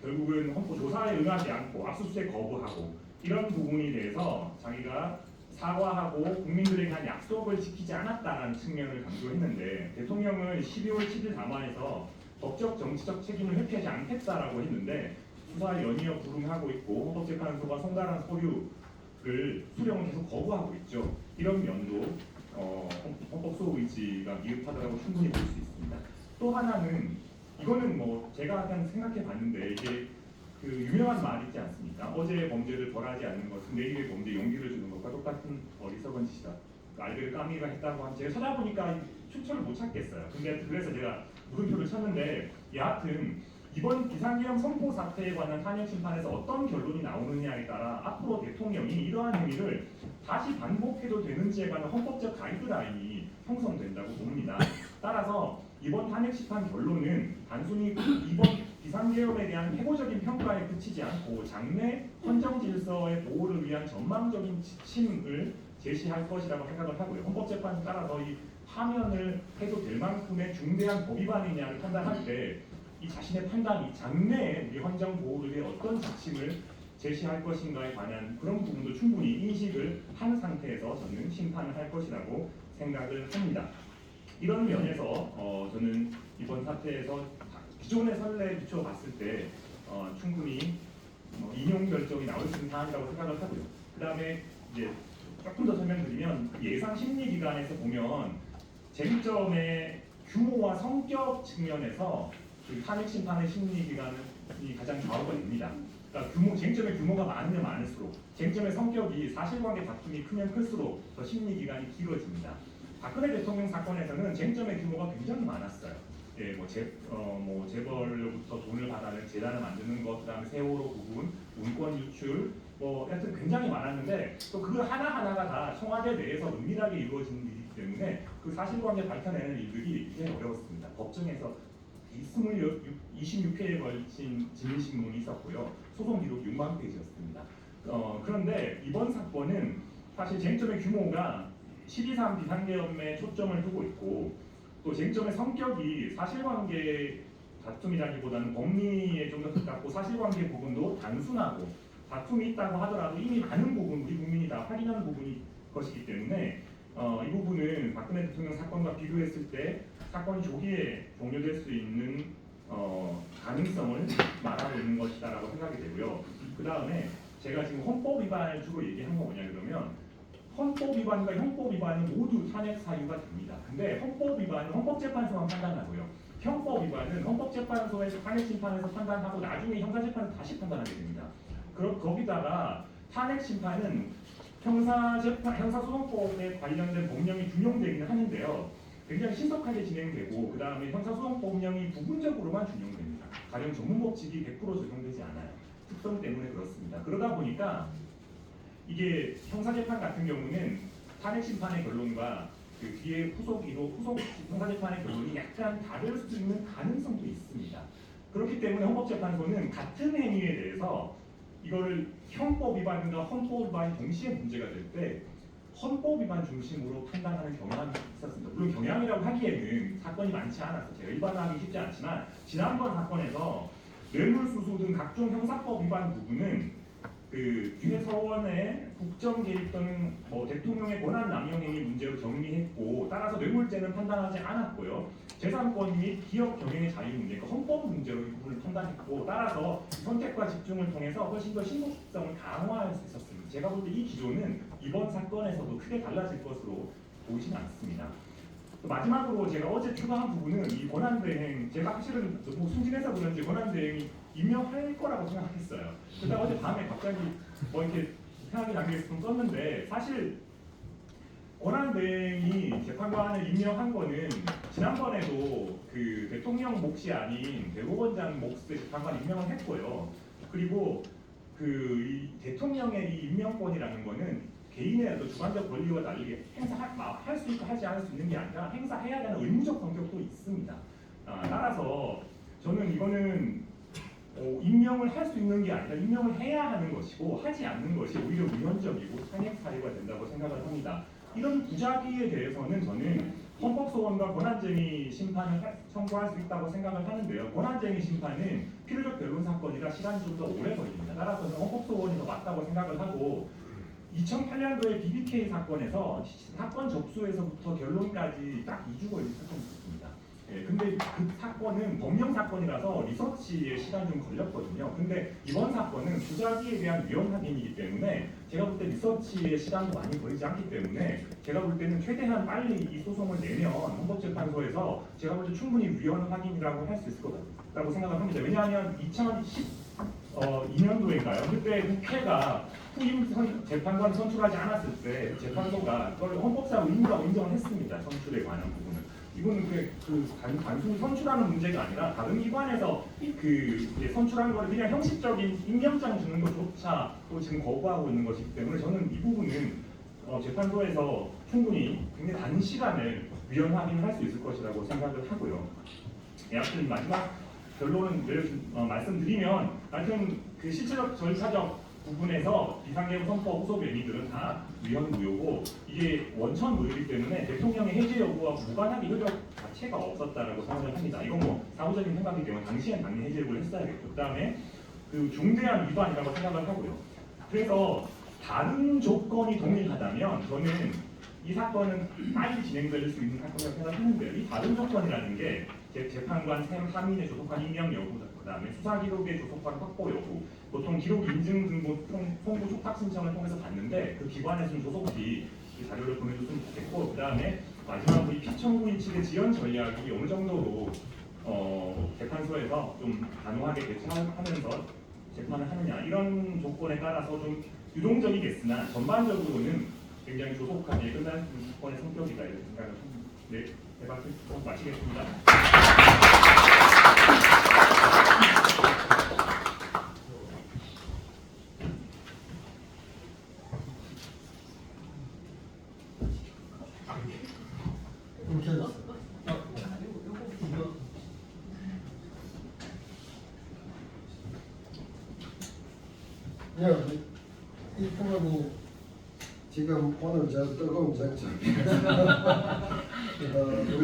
결국은 헌법 조사에 응하지 않고 압수수색 거부하고 이런 부분에 대해서 자기가 사과하고 국민들에게 한 약속을 지키지 않았다는 측면을 강조했는데, 대통령은 12월 7일 담화에서 법적 정치적 책임을 회피하지 않겠다라고 했는데 수사에 연이어 불응하고 있고 헌법재판소가 송달한 서류 수령을 계속 거부하고 있죠. 이런 면도 헌법 수호 의지가 미흡하다고 충분히 볼 수 있습니다. 또 하나는 이거는 뭐 제가 그냥 생각해 봤는데 이게 그 유명한 말 있지 않습니까? 어제의 범죄를 벌하지 않는 것은 내일의 범죄에 용기를 주는 것과 똑같은 어리석은 짓이다. 알베르 까미가 했다고 하면 제가 찾아보니까 출처를 못 찾겠어요. 근데 그래서 제가 물음표를 쳤는데 여하튼 이번 비상계엄 선포 사태에 관한 탄핵 심판에서 어떤 결론이 나오느냐에 따라 앞으로 대통령이 이러한 행위를 다시 반복해도 되는지에 관한 헌법적 가이드라인이 형성된다고 봅니다. 따라서 이번 탄핵 심판 결론은 단순히 이번 비상계엄에 대한 회고적인 평가에 그치지 않고 장래 헌정 질서의 보호를 위한 전망적인 지침을 제시할 것이라고 생각을 하고요. 헌법재판에 따라서 이 파면을 해도 될 만큼의 중대한 법 위반이냐를 판단할 때 이 자신의 판단이 장래에 우리 헌정 보호를 위해 어떤 지침을 제시할 것인가에 관한 그런 부분도 충분히 인식을 한 상태에서 저는 심판을 할 것이라고 생각을 합니다. 이런 면에서 저는 이번 사태에서 기존의 선례에 비춰 봤을 때 충분히 인용 결정이 나올 수 있는 사안이라고 생각을 하고요. 그 다음에 이제 조금 더 설명드리면 예상 심리 기간에서 보면 쟁점의 규모와 성격 측면에서 그 탄핵 심판의 심리 기간이 가장 좌우가 됩니다. 그러니까 쟁점의 규모가 많으면 많을수록 쟁점의 성격이 사실관계 다툼이 크면 클수록 더 심리 기간이 길어집니다. 박근혜 대통령 사건에서는 쟁점의 규모가 굉장히 많았어요. 예, 재벌로부터 돈을 받아낸 재단을 만드는 것, 그다음에 세월호 부분, 문건 유출, 하여튼 굉장히 많았는데 또 그 하나하나가 다 청와대 내에서 은밀하게 이루어진 일이기 때문에 그 사실관계 밝혀내는 일들이 굉장히 어려웠습니다. 법정에서 26회에 걸친 증인신문이 있었고요. 소송 기록 6만 페이지였습니다. 그런데 이번 사건은 사실 쟁점의 규모가 12.3 비상계엄에 초점을 두고 있고 또 쟁점의 성격이 사실관계 다툼이라기보다는 법리에 좀 더 가깝고 사실관계 부분도 단순하고 다툼이 있다고 하더라도 이미 많은 부분 우리 국민이 다 확인한 부분이 것이기 때문에 이 부분은 박근혜 대통령 사건과 비교했을 때 사건이 조기에 종료될 수 있는 가능성을 말하고 있는 것이다라고 생각이 되고요. 그 다음에 제가 지금 헌법 위반을 주로 얘기한 거 뭐냐 그러면 헌법 위반과 형법 위반이 모두 탄핵 사유가 됩니다. 근데 헌법 위반은 헌법재판소만 판단하고요. 형법 위반은 헌법재판소에서 탄핵 심판에서 판단하고 나중에 형사재판에서 다시 판단하게 됩니다. 거기다가 탄핵 심판은 형사소송법에 관련된 법령이 준용되기는 하는데요. 굉장히 신속하게 진행되고 그 다음에 형사소송법령이 부분적으로만 준용됩니다. 가령 전문법칙이 100% 적용되지 않아요. 특성 때문에 그렇습니다. 그러다 보니까 이게 형사재판 같은 경우는 탄핵 심판의 결론과 그 뒤에 후속 형사재판의 결론이 약간 다를 수 있는 가능성도 있습니다. 그렇기 때문에 헌법재판소는 같은 행위에 대해서 이거를 형법 위반과 헌법 위반이 동시에 문제가 될 때 헌법 위반 중심으로 판단하는 경향이 있었습니다. 물론 경향이라고 하기에는 사건이 많지 않아서 제가 일반화하기 쉽지 않지만 지난번 사건에서 뇌물수수 등 각종 형사법 위반 부분은 그 유해서원의 국정 개입 또는 대통령의 권한 남용 행위 문제로 정리했고 따라서 뇌물죄는 판단하지 않았고요. 재산권 및 기업 경영의 자유 문제, 그러니까 헌법 문제로 이 부분을 판단했고 따라서 선택과 집중을 통해서 훨씬 더 신속성을 강화할 수 있었습니다. 제가 볼 때 이 기조는 이번 사건에서도 크게 달라질 것으로 보이진 않습니다. 마지막으로 제가 어제 추가한 부분은 이 권한대행, 제가 사실은 너무 순진해서 그런지 권한대행이 임명할 거라고 생각했어요. 그러다 어제 밤에 갑자기 이렇게 생각이 나게 좀 썼는데 사실 권한대행이 재판관을 임명한 거는 지난번에도 그 대통령 몫이 아닌 대법원장 몫의 재판관 임명을 했고요. 그리고 이 대통령의 이 임명권이라는 거는 개인의 어떤 주관적 권리와 달리 행사할 수 있고 하지 않을 수 있는 게 아니라 행사해야 되는 의무적 성격도 있습니다. 따라서 저는 이거는 임명을 할 수 있는 게 아니라 임명을 해야 하는 것이고 하지 않는 것이 오히려 위헌적이고 탄핵 사유가 된다고 생각을 합니다. 이런 부작위에 대해서는 저는 헌법소원과 권한쟁의 심판을 청구할 수 있다고 생각을 하는데요. 권한쟁의 심판은 필요적 변론 사건이라 시간이 좀 더 오래 걸립니다. 따라서는 헌법소원이 더 맞다고 생각을 하고 2008년도에 BBK 사건에서 사건 접수에서부터 결론까지 딱 2주 걸린 사건이 있었습니다. 예, 근데 그 사건은 법령 사건이라서 리서치에 시간이 좀 걸렸거든요. 근데 이번 사건은 주자기에 대한 위헌 확인이기 때문에 제가 볼 때 리서치에 시간도 많이 걸리지 않기 때문에 제가 볼 때는 최대한 빨리 이 소송을 내면 헌법재판소에서 제가 볼 때 충분히 위헌 확인이라고 할 수 있을 거라고 생각을 합니다. 왜냐하면 2012년도인가요? 그때 국회가 후임 재판관 선출하지 않았을 때 재판소가 그걸 헌법상 의무라고 인정을 했습니다. 선출에 관한 부분은. 이거는 단순히 선출하는 문제가 아니라 다른 기관에서 이제 선출하는 거를 그냥 형식적인 임명장 주는 것조차도 지금 거부하고 있는 것이기 때문에 저는 이 부분은 재판소에서 충분히 굉장히 단시간에 위헌 확인을 할 수 있을 것이라고 생각을 하고요. 하여튼 마지막 결론을 말씀드리면 하여튼 그 실체적 절차적 부분에서 비상계엄 선포 후속 얘기들은 다 위헌 무효고 이게 원천 무효이기 때문에 대통령의 해제 여부와 무관한 효력 자체가 없었다라고 생각을 합니다. 이건 뭐 사후적인 생각이기 때문에 당시엔 당연히 해제 여부를 했어야겠고 그다음에 그 중대한 위반이라고 생각을 하고요. 그래서 다른 조건이 동일하다면 저는 이 사건은 빨리 진행될 수 있는 사건이라고 생각하는데요. 이 다른 조건이라는 게 재판관 3인의 조속한 임명 여부, 그다음에 수사 기록의 조속한 확보 여부, 보통 기록 인증 등본 송부 촉탁 신청을 통해서 받는데 그 기관에서는 조속히 이 자료를 보내줬으면 좋겠고, 그다음에 마지막으로 이 피청구인 측의 지연 전략이 어느 정도로 재판소에서 좀 단호하게 대처하면서 재판을 하느냐 이런 조건에 따라서 좀 유동적이겠으나 전반적으로는 굉장히 조속하게 끝날 사건의 성격이다 이렇게 생각을 합니다. 네, 대박 마치겠습니다. 이렇게 해서. 예, 이 부분이 지금 오늘 저 뜨거운 쟁점이에요. 우리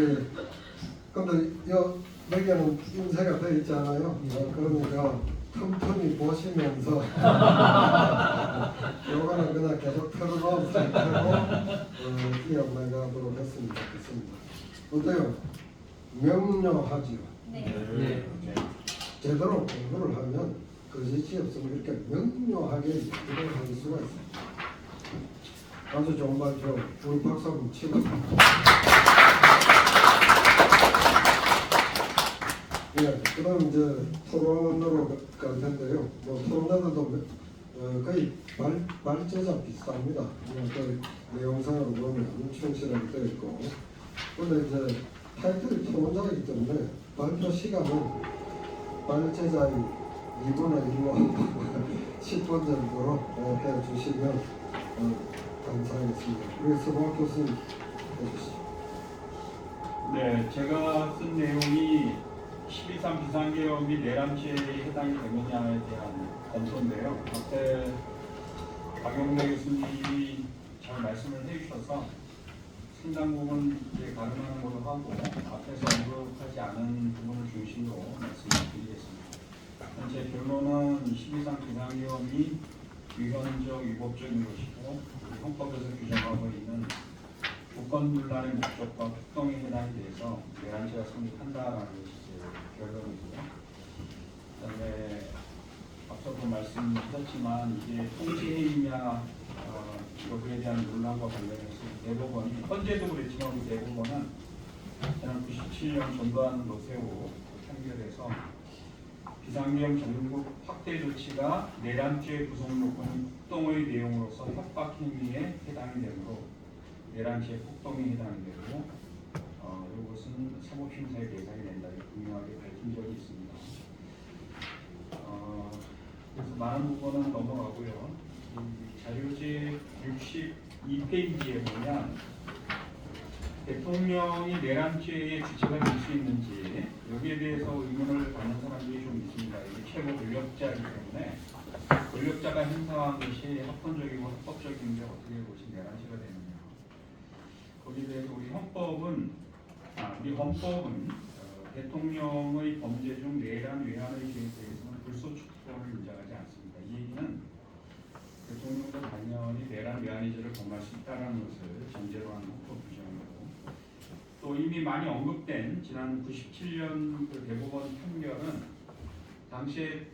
근데 여기에는 인쇄가 되어 있잖아요. 그러니까 틈틈이 보시면서 요거는 그냥 계속 틀어놓은 상태로 이어나가도록 했으면 좋겠습니다. 어때요? 명료하지요? 네. 제대로 공부를 하면 거짓이 없으면 이렇게 명료하게 얘기를 할 수가 있습니다. 아주 좋은 말죠. 우리 박수 한번 치고. 예, 그럼 이제 토론으로 갈 텐데요. 뭐 토론자들도 거의 말제작 비슷합니다. 그 내용상으로 보면 충실하게 되어 있고. 근데 이제 타이틀이 토론자이기 때문에 발표 시간은 말제자의 2분의 1로 10분 정도로 해주시면 감사하겠습니다. 우리 서봉 교수님 해주시죠. 네, 제가 쓴 내용이 12.3 비상계엄이 내란죄에 해당이 되느냐에 대한 검토인데요. 앞에 박용래 교수님이 잘 말씀을 해주셔서 상당 부분 이제 가능한 걸로 하고 앞에서 언급하지 않은 부분을 중심으로 말씀을 드리겠습니다. 제 결론은 12.3 비상계엄이 위헌적, 위법적인 것이고 우리 헌법에서 규정하고 있는 주권분란의 목적과 특성에 해당이 돼서 내란죄가 성립한다라는 것이 제 결론이고요. 그다음에 앞서도 말씀하셨지만 이게 통치행위냐 여기에 대한 논란과 관련해서 대법원이 현재도 그랬지만 우리 대법원은 지난 97년 전두환 노세호 판결에서 비상계엄 전국 확대 조치가 내란죄 구성 요건인 폭동의 내용으로서 협박 행위에 해당이 되므로 내란죄 폭동에 해당이 되고 이것은 사법심사의 대상이 된다 이렇게 분명하게 밝힌 적이 있습니다. 그래서 많은 부분은 넘어가고요. 자료집 62페이지에 보면 대통령이 내란죄의 주체가 될 수 있는지 여기에 대해서 의문을 갖는 사람들이 좀 있습니다. 이게 최고 권력자이기 때문에 권력자가 행사한 것이 합헌적이고 합법적인데 어떻게 그것이 내란죄가 되느냐. 거기에 대해서 우리 헌법은 대통령의 범죄 중 내란 외환의 기회에 대해서는 불소추권을 인정하지 않습니다. 이 얘기는 대통령도 당연히 내란 외환의 죄를 범할 수 있다는 것을 전제로 하는 헌법 규정이고 또 이미 많이 언급된 지난 97년 그 대법원 판결은 당시에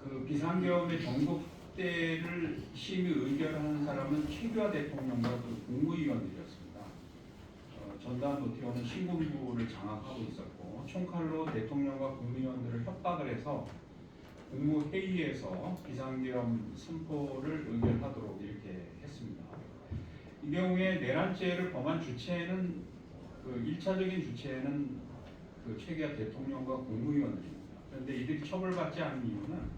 그 비상계엄의 정부 확대를 심의 의결하는 사람은 최규하 대통령과 그 국무위원들이었습니다. 전두환 노태우는 신군부를 장악하고 있었고 총칼로 대통령과 국무위원들을 협박을 해서 국무회의에서 비상계엄 선포를 의결하도록 이렇게 했습니다. 이 경우에 내란죄를 범한 주체는 그 1차적인 주체는 그 최규하 대통령과 국무위원들입니다. 그런데 이들이 처벌받지 않은 이유는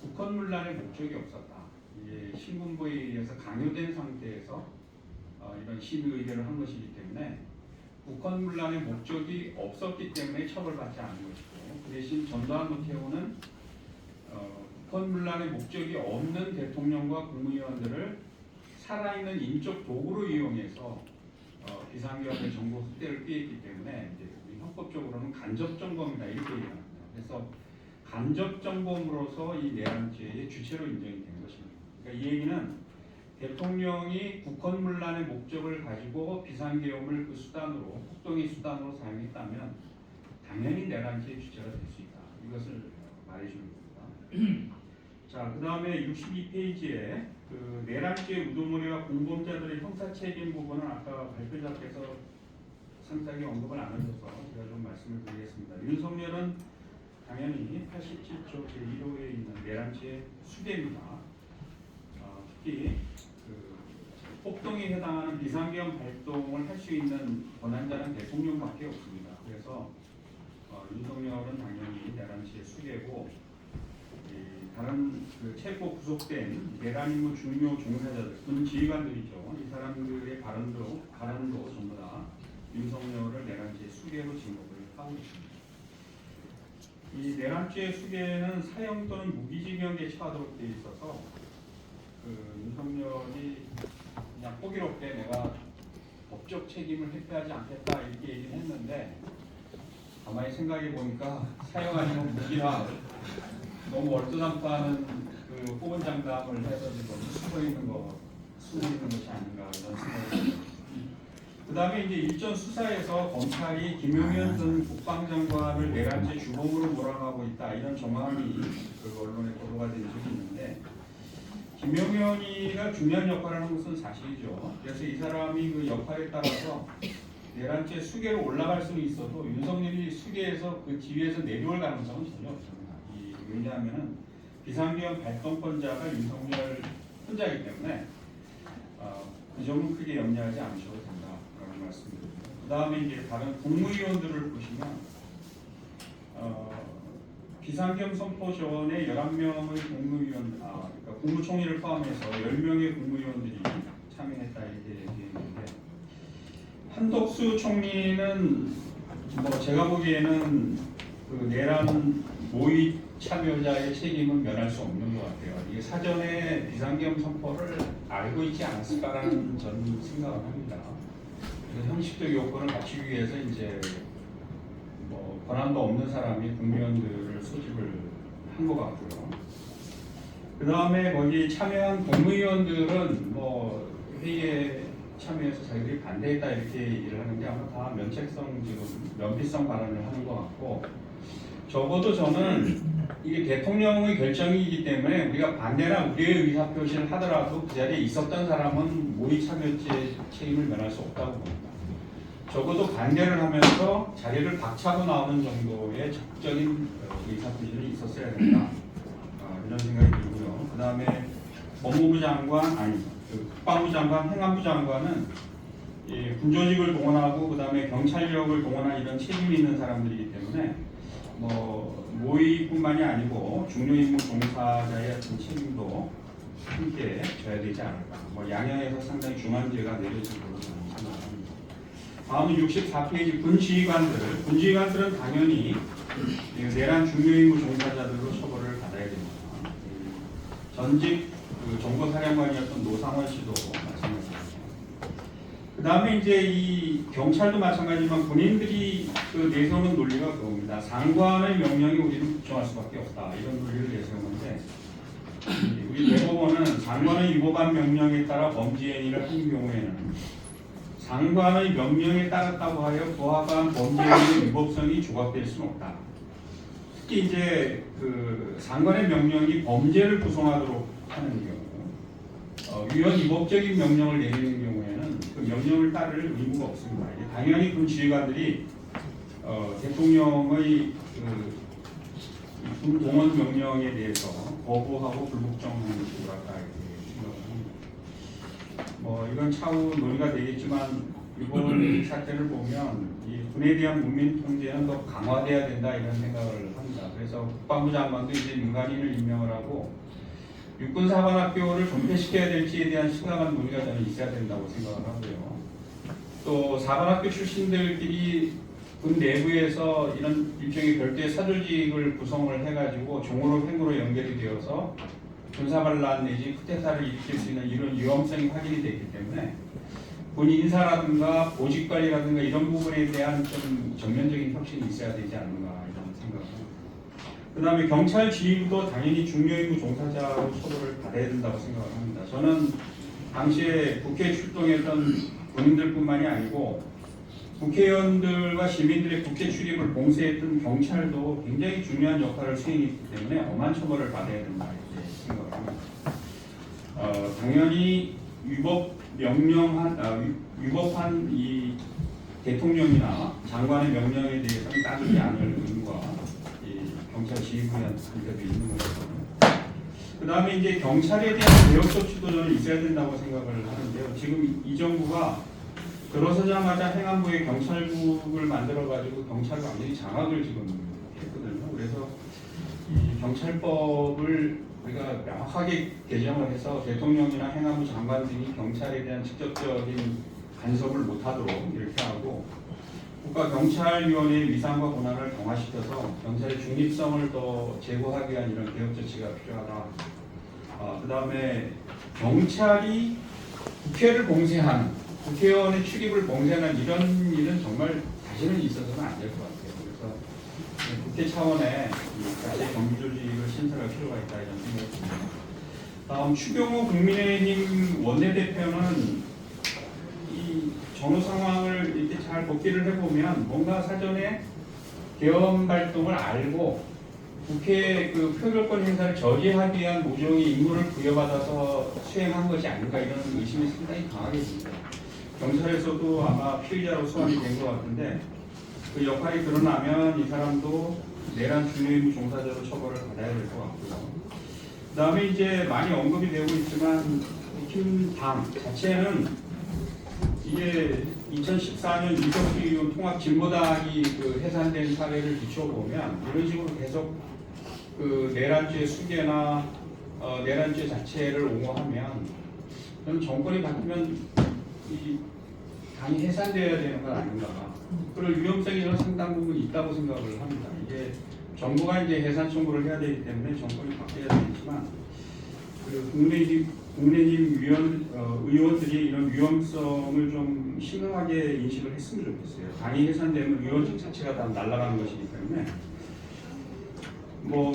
국헌문란의 목적이 없었다. 이게 신군부에 의해서 강요된 상태에서 이런 심의 의결을 한 것이기 때문에 국헌문란의 목적이 없었기 때문에 처벌받지 않은 것이고 그 대신 전두환 노태우는 국헌문란의 목적이 없는 대통령과 국무위원들을 살아있는 인적 도구로 이용해서 비상계엄의 정부 확대를 피했기 때문에 이제 우리 헌법적으로는 간접정범이다 이렇게 얘기합니다. 그래서 간접정범으로서 이 내란죄의 주체로 인정이 된 것입니다. 그러니까 이 얘기는 대통령이 국헌문란의 목적을 가지고 비상계엄을 그 수단으로 폭동의 수단으로 사용했다면 당연히 내란죄의 주체가 될 수 있다. 이것을 말해주는 겁니다. 자, 그 다음에 62페이지에 그 내란죄 우두머리와 공범자들의 형사책임 부분은 아까 발표자께서 상세하게 언급을 안 하셔서 제가 좀 말씀을 드리겠습니다. 윤석열은 당연히 87조 제1호에 있는 내란죄 수배입니다. 특히 그 폭동에 해당하는 비상계엄 발동을 할 수 있는 권한자는 대통령밖에 없습니다. 그래서 윤석열은 당연히 내란죄 수배고 다른 그 체포 구속된 내란 임무 중요 종사자들, 군 지휘관들이죠. 이 사람들의 발언도 전부 다 윤석열을 내란죄 수배로 지목을 하고 있습니다. 이 내란죄 수배는 사형 또는 무기징역에 처하도록 되어 있어서 그 윤석열이 그냥 호기롭게 내가 법적 책임을 회피하지 않겠다 이렇게 얘기를 했는데 가만히 생각해 보니까 사형 아니면 무기나 너무 얼토당토하는 그 호언장담을 해서 지금 숨어 있는 것이 아닌가 이런 생각이 듭니다. 그 다음에 이제 일전 수사에서 검찰이 김용현 전 국방장관을 내란죄 주범으로 몰아가고 있다 이런 정황이 그 언론에 보도가 된 적이 있는데 김용현이가 중요한 역할을 하는 것은 사실이죠. 그래서 이 사람이 그 역할에 따라서 내란죄 수계로 올라갈 수는 있어도 윤석열이 수계에서 그 지위에서 내려올 가능성은 전혀 없습니다. 왜냐하면 비상계엄 발동권자가 윤석열 혼자이기 때문에 그 점은 크게 염려하지 않으셔도 된다라는 말씀드립니다. 그 다음에 이제 다른 국무위원들을 보시면 비상계엄 선포 전에 11명의 국무위원, 그러니까 국무총리를 포함해서 10명의 국무위원들이 참여했다 이렇게 얘기했는데 한덕수 총리는 뭐 제가 보기에는 그 내란 모의 참여자의 책임은 면할 수 없는 것 같아요. 이게 사전에 비상계엄 선포를 알고 있지 않았을까라는 저는 생각을 합니다. 그래서 형식적 요건을 갖추기 위해서 이제 뭐 권한도 없는 사람이 국무위원들을 소집을 한 것 같고요. 그 다음에 거기 참여한 국무위원들은 뭐 회의에 참여해서 자기들이 반대했다 이렇게 얘기를 하는데 아마 다 면책성 지금 면피성 발언을 하는 것 같고 적어도 저는 이게 대통령의 결정이기 때문에 우리가 반대나 우리의 의사표시를 하더라도 그 자리에 있었던 사람은 모의 참여죄 책임을 면할 수 없다고 봅니다. 적어도 반대를 하면서 자리를 박차고 나오는 정도의 적극적인 의사표시는 있었어야 된다. 이런 생각이 들고요. 그 다음에 법무부 장관, 국방부 장관, 행안부 장관은 군조직을 동원하고 그 다음에 경찰력을 동원한 이런 책임이 있는 사람들이기 때문에 모의뿐만이 아니고 중요임무 종사자의 어떤 책임도 함께 져야 되지 않을까. 양형에서 상당히 중한죄가 내려질 것으로 저는 생각합니다. 다음은 64페이지 군지휘관들은 당연히 내란 중요임무 종사자들로 처벌을 받아야 됩니다. 전직 정보사령관이었던 노상원 씨도 마찬가지입니다. 그 다음에 이제 이 경찰도 마찬가지지만 본인들이 그 내세우는 논리가 그겁니다. 상관의 명령에 우리는 복종할 수밖에 없다. 이런 논리를 내세우는데 우리 대법원은 상관의 위법한 명령에 따라 범죄 행위를 한 경우에는 장관의 명령에 따랐다고 하여 부합한 범죄의 위법성이 조각될 수는 없다. 특히 이제 그 장관의 명령이 범죄를 구성하도록 하는 경우, 위헌 위법적인 명령을 내리는 경우에는 그 명령을 따를 의무가 없습니다. 당연히 군 지휘관들이 대통령의 군 동원 명령에 대해서 거부하고 불복종하는 식으로 아까 생각을 합니다. 이건 차후 논의가 되겠지만 이번 사태를 보면 이 군에 대한 국민 통제는 더 강화돼야 된다 이런 생각을 합니다. 그래서 국방부 장관도 이제 민간인을 임명을 하고 육군 사관학교를 존폐시켜야 될지에 대한 심각한 논의가 저는 있어야 된다고 생각을 하고요. 또 사관학교 출신들끼리 군 내부에서 이런 일종의 별도의 사조직을 구성을 해가지고 종으로 횡으로 연결이 되어서 군사반란 내지 쿠데타를 일으킬 수 있는 이런 위험성이 확인이 됐기 때문에 군 인사라든가 보직관리라든가 이런 부분에 대한 좀 전면적인 혁신이 있어야 되지 않는가 이런 생각을 합니다. 그 다음에 경찰 지휘부도 당연히 중요임무 종사자로 처벌을 받아야 된다고 생각을 합니다. 저는 당시에 국회에 출동했던 군인들뿐만이 아니고 국회의원들과 시민들의 국회 출입을 봉쇄했던 경찰도 굉장히 중요한 역할을 수행했기 때문에 엄한 처벌을 받아야 된다 이렇게 생각을 합니다. 당연히 위법한 이 대통령이나 장관의 명령에 대해서는 따르지 않을 의무가 경찰 지휘부한테도 있는 거죠. 그 다음에 이제 경찰에 대한 개혁 조치도 저는 있어야 된다고 생각을 하는데요. 지금 이 정부가 들어서자마자 행안부에 경찰국을 만들어가지고 경찰을 완전히 장악을 지금 했거든요. 그래서 이 경찰법을 우리가 명확하게 개정을 해서 대통령이나 행안부 장관 등이 경찰에 대한 직접적인 간섭을 못하도록 이렇게 하고 국가경찰위원회의 위상과 권한을 강화시켜서 경찰의 중립성을 더 제고하기 위한 이런 개혁 조치가 필요하다. 그 다음에 경찰이 국회를 봉쇄하는 국회의원의 출입을 봉쇄하는 이런 일은 정말 다시는 있어서는 안 될 것 같아요. 그래서 국회 차원의 자체 경비 조직을 신설할 필요가 있다 이런 생각이 듭니다. 다음 추경호 국민의힘 원내대표는 이 전후 상황을 이렇게 잘 복기를 해보면 뭔가 사전에 계엄 활동을 알고 국회 그 표결권 행사를 저지하기 위한 모종의 임무를 부여받아서 수행한 것이 아닌가 이런 의심이 상당히 강하게 듭니다. 경찰에서도 아마 피의자로 소환이 된 것 같은데 그 역할이 드러나면 이 사람도 내란 중요임무 종사자로 처벌을 받아야 될 것 같고요. 그 다음에 이제 많이 언급이 되고 있지만 국힘당 자체는 이게 2014년 이석기 의원 통합 진보당이 그 해산된 사례를 비춰보면 이런 식으로 계속 그 내란죄 수괴나 내란죄 자체를 옹호하면 저는 정권이 바뀌면 이 당이 해산되어야 되는 건 아닌가. 그럴 위험성이 저는 상당 부분 있다고 생각을 합니다. 이게 정부가 이제 해산 청구를 해야 되기 때문에 정권이 바뀌어야 되겠지만 그 국민의힘 의원들이 이런 위험성을 좀 심각하게 인식을 했으면 좋겠어요. 당이 해산되면 의원직 자체가 다 날아가는 것이기 때문에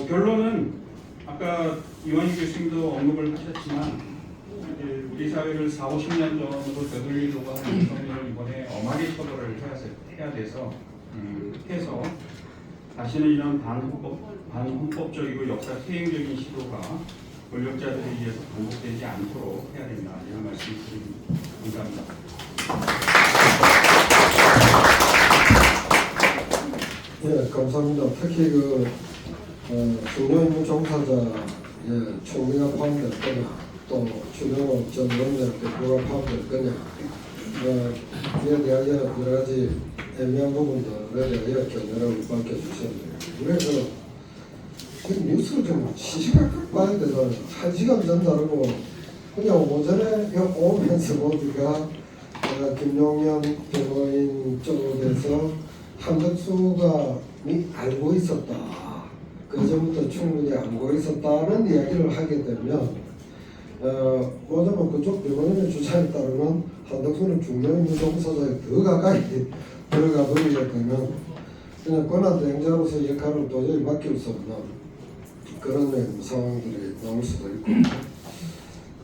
결론은 아까 이완희 교수님도 언급을 하셨지만 우리 사회를 40-50년 전으로 되돌리려고 하는 윤석열을 이번에 엄하게 처벌을 해야 돼서 해서 다시는 이런 반헌법적이고 역사 퇴행적인 시도가 권력자들에 의해서 반복되지 않도록 해야 된다 이런 말씀을 드립니다. 감사합니다. 네, 감사합니다. 특히 중요임무 종사자의 총리가 포함될 거냐 또 추경호 전 원내대표가 포함될 거냐 이에 대하여 여러 가지 애매한 부분들에 대하여 견해를 밝혀주셨네요. 그래서 뉴스를 좀 시시각각 봐야 되잖아요. 1시간 전 다르고 그냥 오전에 오면서 보니까 김용현 변호인 쪽에서 한덕수가 알고 있었다. 그 전부터 충분히 알고 있었다는 이야기를 하게 되면 뭐냐면 그쪽 변호인의 주장에 따르면 한덕수는 중요임무 종사자에 더 가까이 들어가 버리게 되면 그냥 권한대행자로서 역할을 도저히 맡길 수 없는 그런 상황들이 나올 수도 있고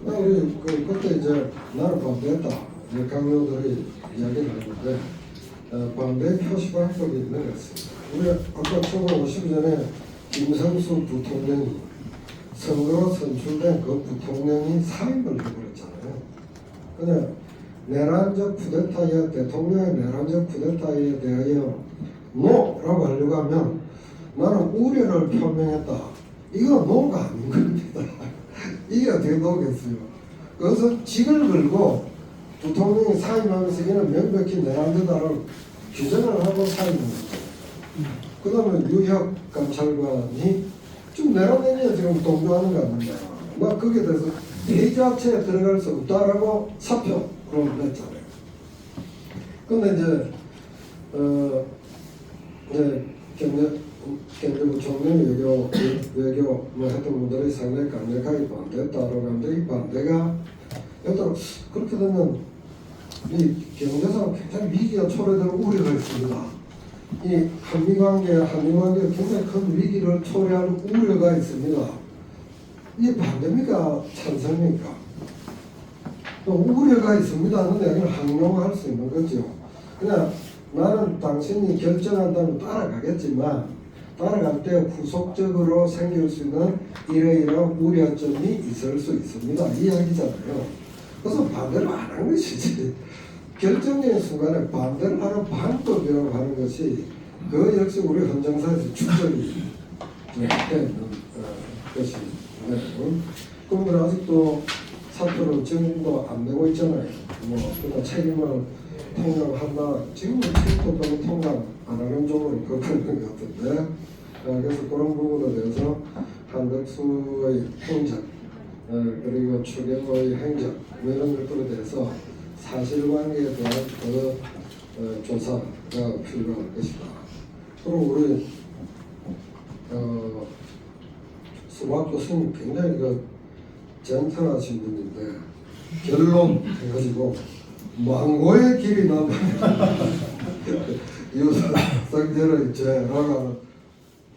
우리 그때 이제 나는 반대했다 강요들이 이야기를 하는데 반대 표시 방법이 있는 것 같습니다. 우리 아까 1950년에 김성수 부통령이 선거로 선출된 그 부통령이 사임을 해버렸잖아요. 그냥 내란적 쿠데타에 대통령의 내란적 쿠데타에 대하여 노라고 하려고 하면 나는 우려를 표명했다. 이거 노가 아닌 겁니다. 이게 어떻게 노겠어요? 그래서 직을 걸고 부통령이 사임하면서 이는 명백히 내란되다라고 규정을 하고 사임합니다. 그 다음에 유혁 감찰관이 좀 내란행위에 지금 동조하는 거 아닙니까? 막 거기에 대해서 회의 자체에 들어갈 수 없다라고 사표로 냈잖아요. 근데 이제 경제부총리 외교 뭐 했던 분들이 상당히 강력하게 반대했다라고 하는데 이 반대가 여튼 그렇게 되면 이 경제상 굉장히 위기가 초래될 우려가 있습니다. 이 한미관계가 굉장히 큰 위기를 초래할 우려가 있습니다. 이게 반대입니까? 찬성입니까? 또 우려가 있습니다 하는 이야기를 항용할 수 있는 거죠. 그냥 나는 당신이 결정한다면 따라가겠지만 따라갈 때 후속적으로 생길 수 있는 이러이러한 우려점이 있을 수 있습니다. 이 이야기잖아요. 그래서 반대를 안 한 것이지. 결정적인 순간에 반대를 하는 방법이라고 하는 것이 그 역시 우리 헌정사에서 축적이 되는 것입니다. 그러면 아직도 사표를 정도 안 내고 있잖아요. 그러니까 책임을 통감한다. 지금은 책임도 통감 안 하는 쪽으로 걷는 것 같은데 그래서 그런 부분에 대해서 한덕수의 행적 그리고 추경호의 행적 이런 것들에 대해서 사실관계에 대한 그 조사가 필요할 것이다. 그리고 우리 수박 교수님 굉장히 그 젠틀하신 분인데 결론 해가지고 망고의 길이 남아 이웃은 성제를 죄라고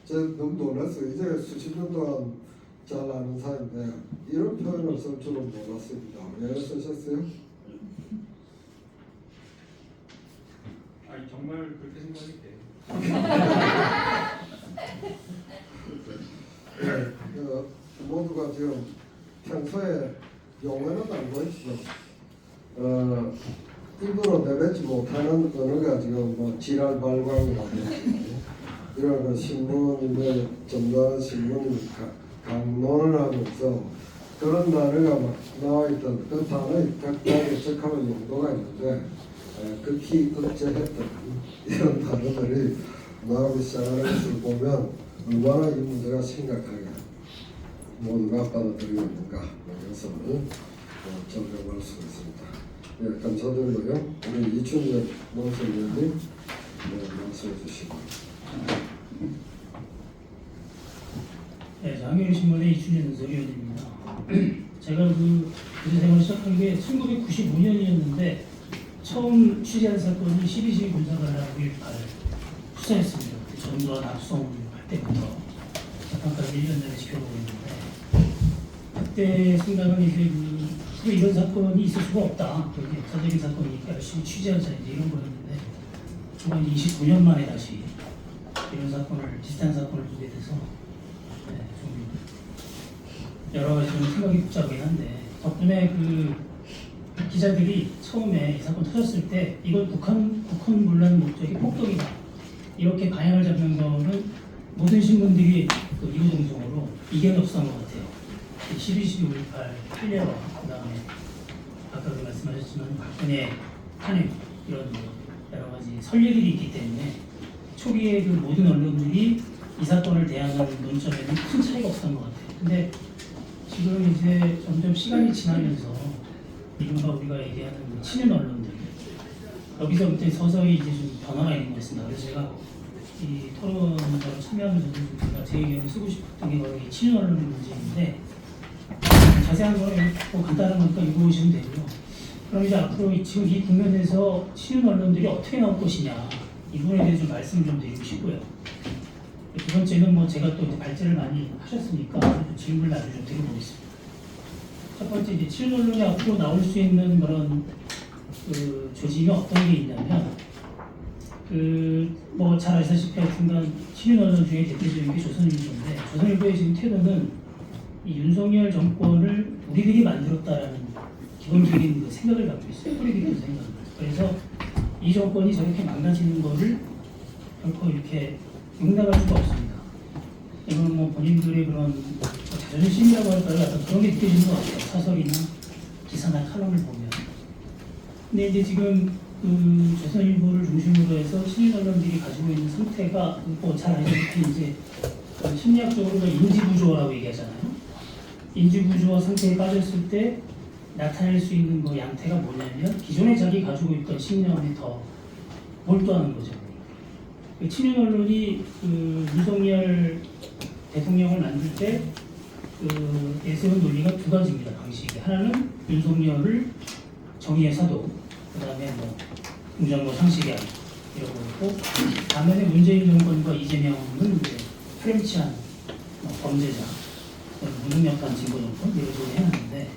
제 너무 놀랐어요. 이제 수십 년 동안 잘 아는 사이인데 이런 표현을 쓸 줄은 몰랐습니다. 왜 쓰셨어요? 아니 정말 그렇게 생각이 돼요. 모두가 지금 평소에 용어는 알고 있죠. 입으로 내뱉지 못하는 언어가 지금 뭐 지랄 발광이라든지 이런 그 신문인데 전두환 신문이 강론을 하면서 그런 단어가 막 나와 있던 그 단어에 각각의 적합한 용도가 있는데 극히 억제했던 이런 단어들이 나오기 시작하는 것을 보면 얼마나 이 문제가 심각하게 모두가 받아들이고 있는가 이것을 점검할 수 있습니다. 네, 감사드리고요. 우리 이춘재 논설위원님 말씀해 주시고. 네, 장애인 신문의 이춘재 논설위원입니다. 제가 그 기자생활을 시작한 게 1995년이었는데 처음 취재한 사건이 12.12 군사관람 5.18 수사였습니다. 전두환 압송할 때부터 재판까지 1년 내내 지켜보고 있는데 그때 생각은 이제 그 이런 사건이 있을 수가 없다. 그게 역사적인 사건이니까 열심히 취재하자 이제 이런 거였는데 정말 29년 만에 다시 이런 사건을 비슷한 사건을 보게 돼서 네, 좀 여러 가지 좀 생각이 복잡하긴 한데 덕분에 그 기자들이 처음에 이 사건 터졌을 때 이건 북한 문란 목적이 폭동이다 이렇게 방향을 잡는 거는 모든 신문들이 그 이구동성으로 이견이 없었던 것 같아요. 12.12 5.18 판례와 그 다음에 아까도 말씀하셨지만 박근혜 탄핵 이런 여러 가지 설례들이 있기 때문에 초기에 그 모든 언론들이 이 사건을 대하는 논점에는 큰 차이가 없었던 것 같아요. 근데 지금 이제 점점 시간이 지나면서 이른바 우리가 얘기하는 친윤 언론들 여기서부터 서서히 이제 좀 변화가 있는 것 같습니다. 그래서 제가 이 토론으로 참여하면서 제가 제 의견을 쓰고 싶었던 게 바로 이 친윤 언론의 문제인데 자세한 거는 뭐 간단한 거니까 읽어보시면 되고요. 그럼 이제 앞으로 지금 이 국면에서 친윤 언론들이 어떻게 나올 것이냐 이 부분에 대해서 좀 말씀을 좀 드리고 싶고요. 두 번째는 뭐 제가 또 이제 발제를 많이 하셨으니까 또 질문을 나중에 좀 드려보겠습니다. 첫 번째 이제 친윤 언론이 앞으로 나올 수 있는 그런 그 조짐이 어떤 게 있냐면 그 뭐 잘 아시다시피 하여튼간 신인 언론 중에 대표적인 게 조선일보인데 조선일보의 지금 태도는 이 윤석열 정권을 우리들이 만들었다라는 기본적인 그 생각을 갖고 있어요. 뿌리 깊은 생각을. 그래서 이 정권이 저렇게 망가지는 거를 결코 이렇게 용납할 수가 없습니다. 이건 뭐 본인들의 그런 자존심이라고 할까요? 약간 그런 게 느껴지는 것 같아요. 사설이나 기사나 칼럼을 보면. 근데 이제 지금 그 조선일보를 중심으로 해서 신인 언론들이 가지고 있는 상태가 뭐 잘 아시다시피 이제 심리학적으로 인지부조라고 얘기하잖아요. 인지부조화 상태에 빠졌을 때 나타낼 수 있는 그 양태가 뭐냐면 기존에 자기 가지고 있던 신념에 더 몰두하는 거죠. 그 친윤 언론이 그 윤석열 대통령을 만들 때 그 내세운 논리가 두 가지입니다. 방식이 하나는 윤석열을 정의의 사도, 그 다음에 뭐 공정과 상식의 알 이러고 있고, 반면에 문재인 정권과 이재명은 이제 프렌치한 범죄자, 무능력한 진보 정권 이런 식으로 해놨는데,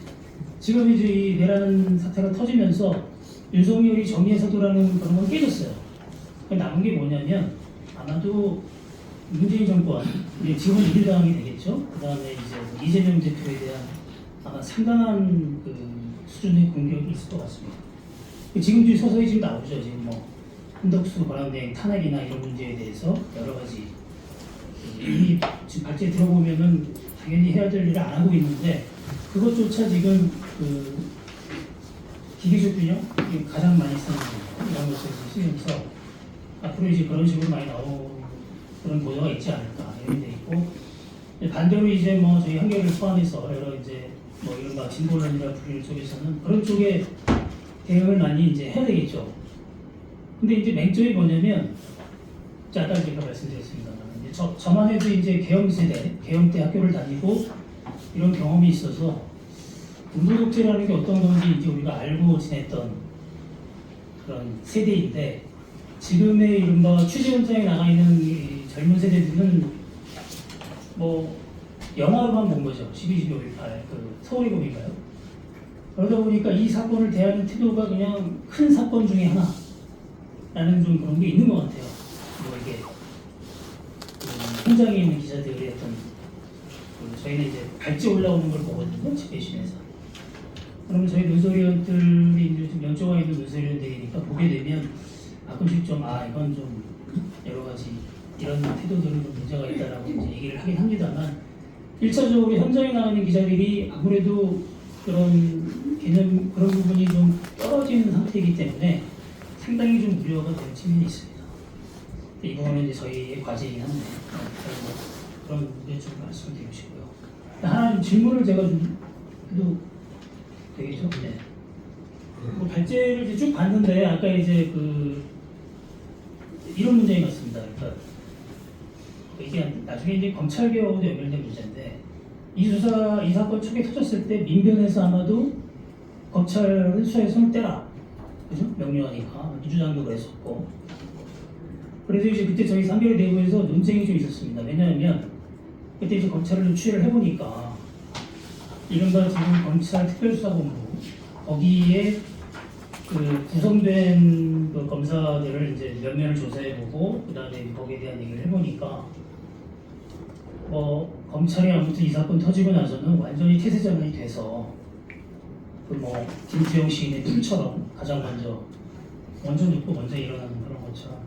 지금 이제 이 내란 사태가 터지면서 윤석열이 정의의 사도라는 그런 건 깨졌어요. 남은 게 뭐냐면 아마도 문재인 정권, 지금은 이일당이 되겠죠. 그 다음에 이제 이재명 대표에 대한 아마 상당한 그 수준의 공격이 있을 것 같습니다. 지금 서서히 지금 나오죠. 지금 뭐 한덕수 권한대행 탄핵이나 이런 문제에 대해서 여러 가지 이 지금 발제 들어보면은 당연히 해야 될 일을 안 하고 있는데 그것조차 지금 그 기계적 균형 가장 많이 쓰는 거 이런 것을 쓰면서 앞으로 이제 그런 식으로 많이 나오는 그런 보도가 있지 않을까 이런 데 있고, 반대로 이제 뭐 저희 한겨레를 포함해서 여러 이제 뭐 이른바 진보론이라 불리는 쪽에서는 그런 쪽에 대응을 많이 이제 해야 되겠죠. 근데 이제 맹점이 뭐냐면 아까 제가 말씀드렸습니다만 이제 저만 해도 이제 계엄 세대, 계엄 때 학교를 다니고 이런 경험이 있어서 군부 독재라는 게 어떤 건지 이제 우리가 알고 지냈던 그런 세대인데, 지금의 이른바 취재 현장에 나가 있는 이 젊은 세대들은 뭐 영화로만 본 거죠. 12.12 5.18 그 서울의 봄인가요? 그러다 보니까 이 사건을 대하는 태도가 그냥 큰 사건 중에 하나라는 좀 그런 게 있는 것 같아요. 뭐 이게 그 현장에 있는 기자들의 어떤 그 저희는 이제 발제 올라오는 걸 보거든요. 집회심에서. 그러면 저희 논설위원들이 이제 좀 연조가 있는 논설위원들이니까 보게 되면 가끔씩 좀 이건 좀 여러 가지 이런 태도들은 좀 문제가 있다라고 이제 얘기를 하긴 합니다만, 1차적으로 현장에 나가는 기자들이 아무래도 그런 개념 그런 부분이 좀 떨어지는 상태이기 때문에 상당히 좀 우려가 되는 측면이 있습니다. 이 부분은 이제 저희의 과제이긴 한데 그런 문제 좀 말씀드리고 싶고요. 하나 질문을 제가 좀 해도 되겠죠? 네. 뭐 발제를 이제 쭉 봤는데 아까 이제 그 이런 문제인 것 같습니다. 그러니까 이게 나중에 이제 검찰 개혁하고도 연결된 문제인데, 이 사건 초기에 터졌을 때 민변에서 아마도 검찰은 수사에 손을 떼라, 그죠? 명료하니까 민주당도 그랬었고, 그래서 이제 그때 저희 한겨레 내부에서 논쟁이 좀 있었습니다. 왜냐하면 그때 이제 검찰을 좀 취재를 해보니까 이른바 지금 검찰 특별수사본부 거기에 그 구성된 그 검사들을 이제 몇 명을 조사해보고 그다음에 거기에 대한 얘기를 해보니까 뭐 검찰이 아무튼 이 사건 터지고 나서는 완전히 태세전환이 돼서 그 뭐 김주영 시인의 풀처럼 가장 먼저 눕고 먼저 일어나는 그런 것처럼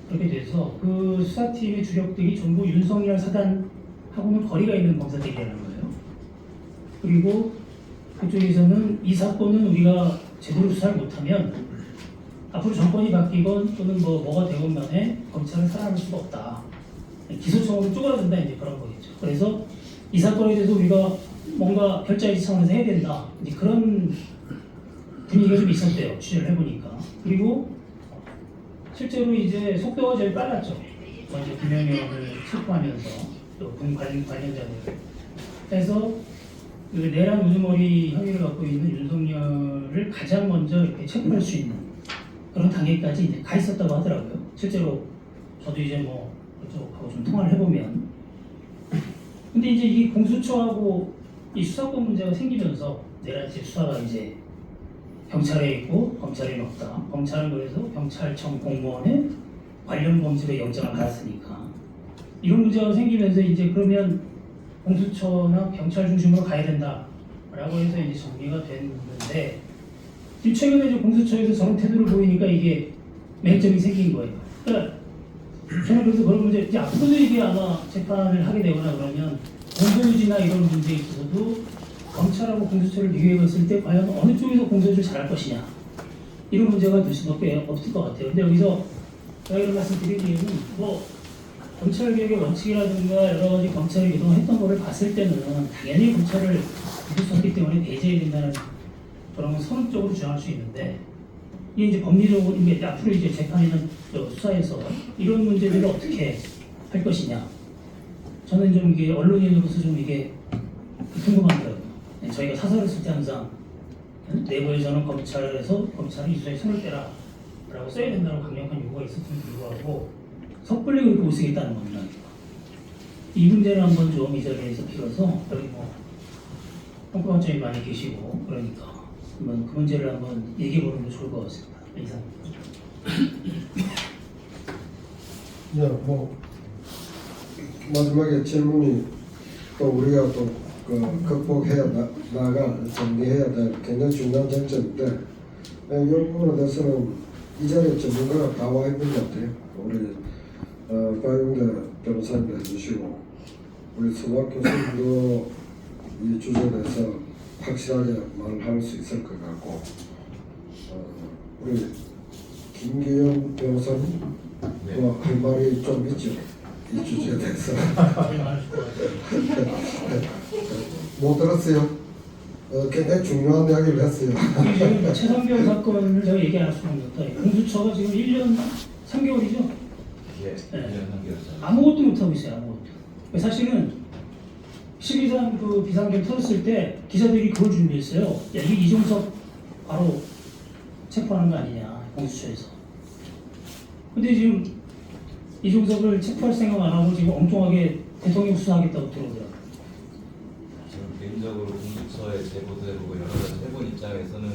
그렇게 돼서 그 수사팀의 주력들이 전부 윤석열 사단하고는 거리가 있는 검사들이라는 거예요. 그리고 그쪽에서는 이 사건은 우리가 제대로 수사를 못하면 앞으로 정권이 바뀌건 또는 뭐가 되건 간에 검찰은 살아날 수가 없다. 기소청으로 쪼그라든다 이제 그런 거겠죠. 그래서 이 사건에 대해서 우리가 뭔가 결자이지 차원에서 해야 된다. 이제 그런 분위기가 좀 있었대요. 취재를 해보니까. 그리고 실제로 이제 속도가 제일 빨랐죠. 먼저 김영현을 체포하면서 또 군 관련자들. 그래서 그 내란 우두머리 혐의를 갖고 있는 윤석열을 가장 먼저 이렇게 체포할 수 있는 그런 단계까지 이제 가 있었다고 하더라고요. 실제로 저도 이제 뭐 그쪽하고 좀 통화를 해보면, 근데 이제 이 공수처하고 이 수사권 문제가 생기면서 내란 수사가 이제 경찰에 있고 검찰에 없다. 검찰은 그래서 경찰청 공무원의 관련 범죄의 영장을 받았으니까 이런 문제가 생기면서 이제 그러면 공수처나 경찰 중심으로 가야 된다라고 해서 이제 정리가 됐는데 지금 최근에 이제 공수처에서 저런 태도를 보이니까 이게 맹점이 생긴 거예요. 그러니까 저는 그래서 그런 문제 이제 앞으로도 이게 아마 재판을 하게 되거나 그러면 공소유지나 이런 문제에 있어서도 검찰하고 공수처를 비교해봤을 때 과연 어느 쪽에서 공소유지를 잘할 것이냐 이런 문제가 될 수밖에 없을 것 같아요. 근데 여기서 제가 이런 말씀 드린 이유는 뭐 검찰개혁의 원칙이라든가 여러 가지 검찰이 그동안 했던 거를 봤을 때는 당연히 검찰을 믿을 수 없기 때문에 배제해야 된다는 그런 건 선언적으로 주장할 수 있는데 이게 이제 법리적으로 이게 앞으로 이제 재판이나 수사에서 이런 문제들을 어떻게 할 것이냐 저는 좀 이게 언론인으로서 좀 이게 궁금하더라고요. 저희가 사설을 쓸 때 항상 내부에서는 검찰이 이 수사에 손을 떼라 라고 써야 된다는 강력한 요구가 있었음에도 불구하고 섣불리 그렇게 못 쓰겠다는 겁니다. 이 문제를 한번 좀 이 자리에서 빌어서 여기 뭐 평가원장이 많이 계시고 그러니까 한번 그 문제를 한번 얘기해 보는 게 좋을 것 같습니다. 이상입니다. 네, 뭐 마지막에 질문이 또 우리가 또 극복해야 나갈 정리해야 될 굉장히 중요한 쟁점인데 이 부분에 대해서는 이 자리에 전문가가 다 와 있는 것 같아요. 우리 박용대 변호사님도 해주시고 우리 수박 교수님도 이 주제에 대해서 확실하게 말을 할 수 있을 것 같고 우리 김기현 변호사님 할 말이 좀 있죠. 이 주제에 대해서 못 들었어요. 굉장히 중요한 이야기를 했어요. 지금 최상병 사건을 제가 얘기 안 할 수는 없다. 공수처가 지금 1년 3개월이죠? 예, 네. 아무것도 못하고 있어요. 아무것도. 사실은 12.3 그 비상경 터졌을 때 기자들이 그걸 준비했어요. 야, 이게 이종석 바로 체포하는 거 아니냐, 공수처에서. 근데 지금 이종석을 체포할 생각 안 하고 지금 엉뚱하게 대통령 수사하겠다고 들어오더라고요. 저는 개인적으로 공수처의 제보도 해보고 여러 가지 해본 입장에서는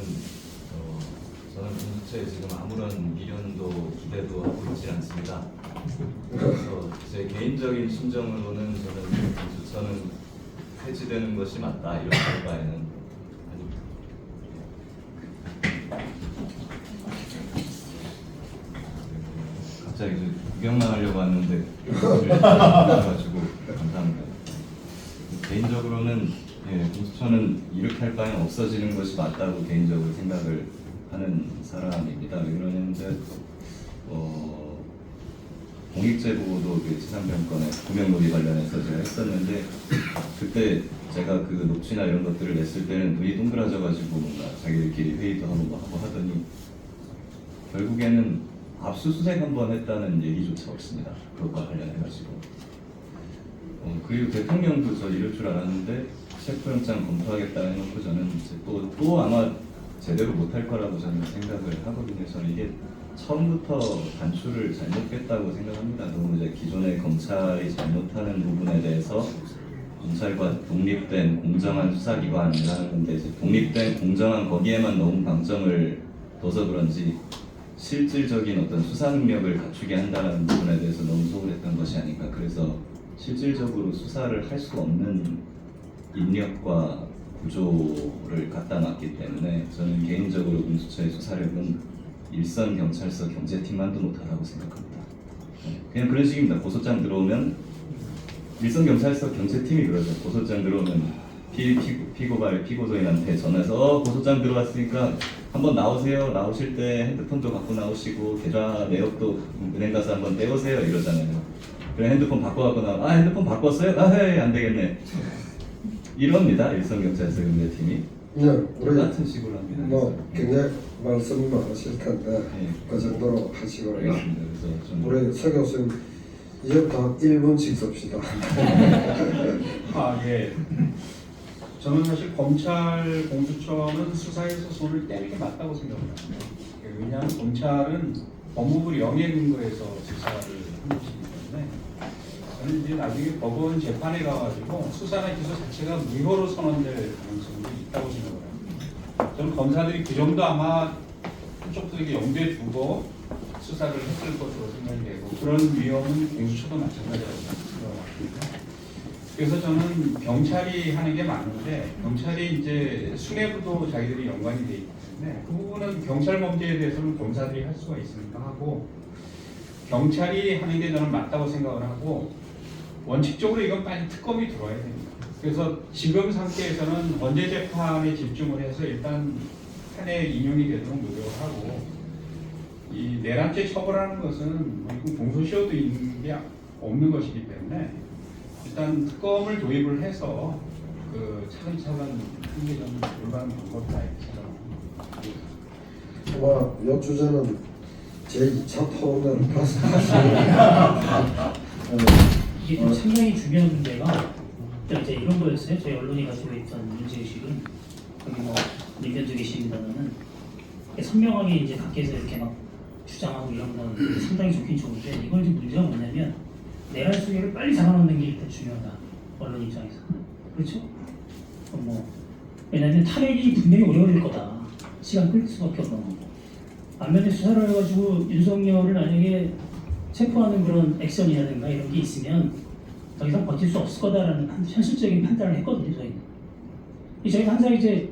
저는 공수처에 지금 아무런 미련도 기대도 하고 있지 않습니다. 그래서 제 개인적인 심정으로는 저는 공수처는 해지되는 것이 맞다 이런 결과에는 아닙니다. 갑자기 구경만 하려고 왔는데 가지고 감사합니다. 개인적으로는 공수처는 이렇게 할 바에는 없어지는 것이 맞다고 개인적으로 생각을 하는 사람입니다. 왜 그러냐면 공익제보도 그 치상병 건에 구명놀이 관련해서 제가 했었는데 그때 제가 그 녹취나 이런 것들을 냈을 때는 눈이 동그라져가지고 뭔가 자기들끼리 회의도 하고 뭐 하고 하더니 결국에는 압수수색 한번 했다는 얘기조차 없습니다. 그것과 관련해가지고 그리고 대통령도 저 이럴 줄 알았는데 체포영장 검토하겠다 해놓고 저는 이제 또 아마 제대로 못할 거라고 저는 생각을 하거든요. 저는 이게 처음부터 단추를 잘못했다고 생각합니다. 너무 이제 기존의 검찰이 잘못하는 부분에 대해서 검찰과 독립된 공정한 수사기관이라는 게 이제 독립된 공정한 거기에만 너무 방점을 둬서 그런지 실질적인 어떤 수사 능력을 갖추게 한다는 부분에 대해서 너무 소홀했던 것이 아닌가. 그래서 실질적으로 수사를 할 수 없는 인력과 구조를 갖다 놨기 때문에 저는 개인적으로 공수처의 수사력은 일선 경찰서 경제팀만도 못하다고 생각합니다. 그냥 그런 식입니다. 고소장 들어오면 일선 경찰서 경제팀이 그러죠. 고소장 들어오면 피고발 피고도인한테 전화해서 고소장 들어왔으니까 한번 나오세요. 나오실 때 핸드폰도 갖고 나오시고 계좌 내역도 은행 가서 한번 떼오세요 이러잖아요. 그래 핸드폰 바꿔갖고 나와. 핸드폰 바꿨어요? 안 되겠네. 이럽니다. 일선 경찰서 경제팀이. 네, 우리 똑같은 식으로 합니다. 뭐 굉장히 말씀이 많으실 텐데 그 정도로 하시고요. 알겠습니다. 그래서 좀 우리 서 교수님 이제부터 1분씩 씁시다. 예. 저는 사실 검찰 공수처는 수사에서 손을 떼는 게 맞다고 생각합니다. 왜냐하면 검찰은 법무부 영예 근거에서 수사를 하는 것이기 때문에 저는 이제 나중에 법원 재판에 가가지고 수사나 기소 자체가 무효로 선언될 가능성도 있다고 생각을 합니다. 저는 검사들이 그 정도 아마 한쪽 쪽에 염두에 두고 수사를 했을 것으로 생각이 되고 그런 위험은 공수처도 마찬가지라고 생각합니다. 그래서 저는 경찰이 하는 게 맞는데 경찰이 이제 수뇌부도 자기들이 연관이 돼 있기 때문에 그 부분은 경찰 범죄에 대해서는 검사들이 할 수가 있으니까 하고 경찰이 하는 게 저는 맞다고 생각을 하고 원칙적으로 이건 빨리 특검이 들어와야 됩니다. 그래서 지금 상태에서는 헌재 재판에 집중을 해서 일단 탄핵 인용이 되도록 노력을 하고 이 내란죄 처벌하는 것은 이건 공소시효도 있는 게 없는 것이기 때문에 일단 특검을 도입을 해서 그 차근차근 하는 게 저는 올바른 방법이다 이렇게 생각합니다. 아마 이 주제는 제2차 토론회를 갔습니다. 이게 좀 상당히 중요한 문제가 이제 이런 거였어요. 저희 언론이 가지고 있던 문제의식은 거기 뭐 의견도 계십니다만은 선명하게 이제 밖에서 이렇게 막 주장하고 이런 건 상당히 좋긴 좋은데 이건 좀 문제가 뭐냐면 내란 수혜를 빨리 잡아놓는 게 일단 중요하다. 언론 입장에서. 그렇죠? 뭐 왜냐면 탄핵이 분명히 오래 걸릴 거다. 시간 끌 수밖에 없는 거고. 반면에 수사를 해가지고 윤석열을 만약에 체포하는 그런 액션이라든가 이런 게 있으면 더 이상 버틸 수 없을 거다라는 현실적인 판단을 했거든요. 저희가 항상 이제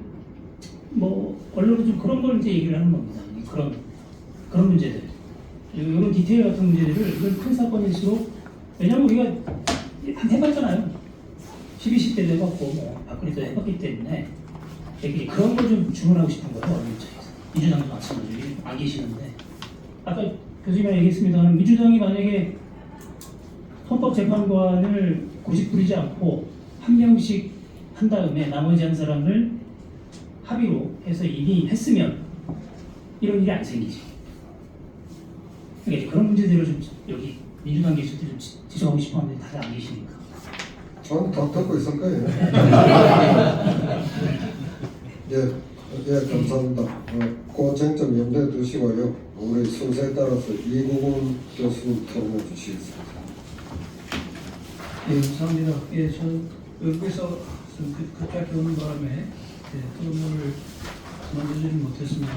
뭐 언론은 좀 그런 걸 이제 얘기를 하는 겁니다. 그런 문제들, 이런 디테일 같은 문제들을 이건 큰 사건일수록 왜냐면 우리가 해봤잖아요. 12, 10대도 해봤고 뭐 박근혜도 해봤기 때문에 그런 걸 좀 주문하고 싶은 거예요. 언론 입장에서. 민주당도 마찬가지로 안 계시는데 아까 교수님이 얘기했습니다만 민주당이 만약에 헌법재판관을 고집 부리지 않고 한 명씩 한 다음에 나머지 한 사람을 합의로 해서 이미 했으면 이런 일이 안 생기지. 그러니까 그런 문제들을 좀 여기 민주당 계실 때 좀 지적하고 싶었는데 다들 안 계시니까. 저는 다 듣고 있을 거예요. 예, 감사합니다. 그 쟁점 염두에 두시고요. 우리 순서에 따라서 이국훈 교수 토론해 주시겠습니다. 예, 감사합니다. 예, 저 여기서 좀 급하게 오는 바람에 토론을 만들지 못했습니다.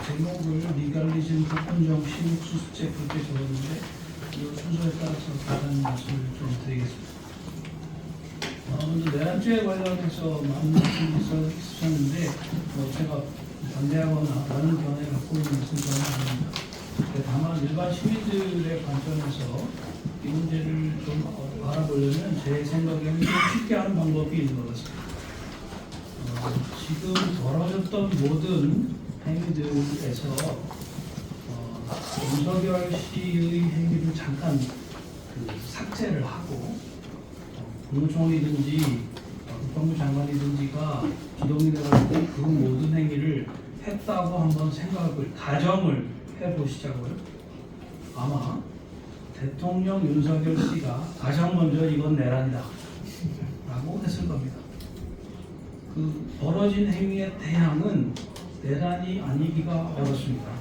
제목을 리갈리즘 불편정 신국 수수죄 그렇게 적었는데 이 순서에 따라서 다른 말씀을 좀 드리겠습니다. 먼저 내란죄에 관련해서 많은 말씀이 있으셨는데 제가 반대하거나 다른 견해를 갖고 있는 것은 전혀 아닙니다. 다만 일반 시민들의 관점에서 이 문제를 좀 알아보려면 제 생각에는 좀 쉽게 하는 방법이 있는 것 같습니다. 지금 벌어졌던 모든 행위들에서 윤석열 씨의 행위를 잠깐 삭제를 하고 국무총리든지 국방부 장관이든지가 기동이 되었을 때 그 모든 행위를 했다고 한번 가정을 해보시자고요. 아마 대통령 윤석열 씨가 가장 먼저 이건 내란이다 라고 했을 겁니다. 그 벌어진 행위의 대항은 내란이 아니기가 어렵습니다.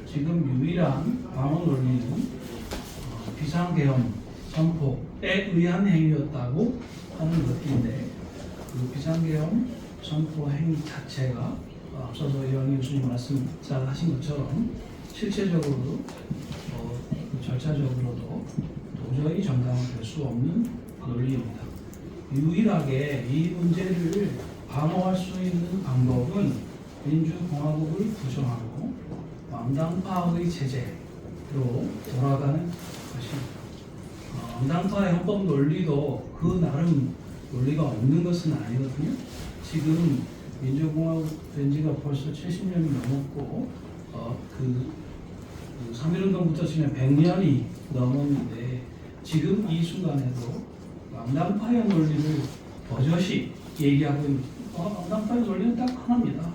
지금 유일한 방어 논리는 비상계엄 선포에 의한 행위였다고 하는 것인데 그 비상계엄 선포 행위 자체가 앞서서 이완희 교수님 말씀 잘 하신 것처럼 실체적으로도 절차적으로도 도저히 정당화될 수 없는 논리입니다. 유일하게 이 문제를 방어할 수 있는 방법은 민주공화국을 부정하고 왕당파의 체제로 돌아가는 것입니다. 왕당파의 헌법 논리도 그 나름 논리가 없는 것은 아니거든요. 지금 민주공화국 된 지가 벌써 70년이 넘었고 그 3.1운동부터 치면 100년이 넘었는데 지금 이 순간에도 왕당파의 논리를 버젓이 얘기하고 있는 왕당파의 논리는 딱 하나입니다.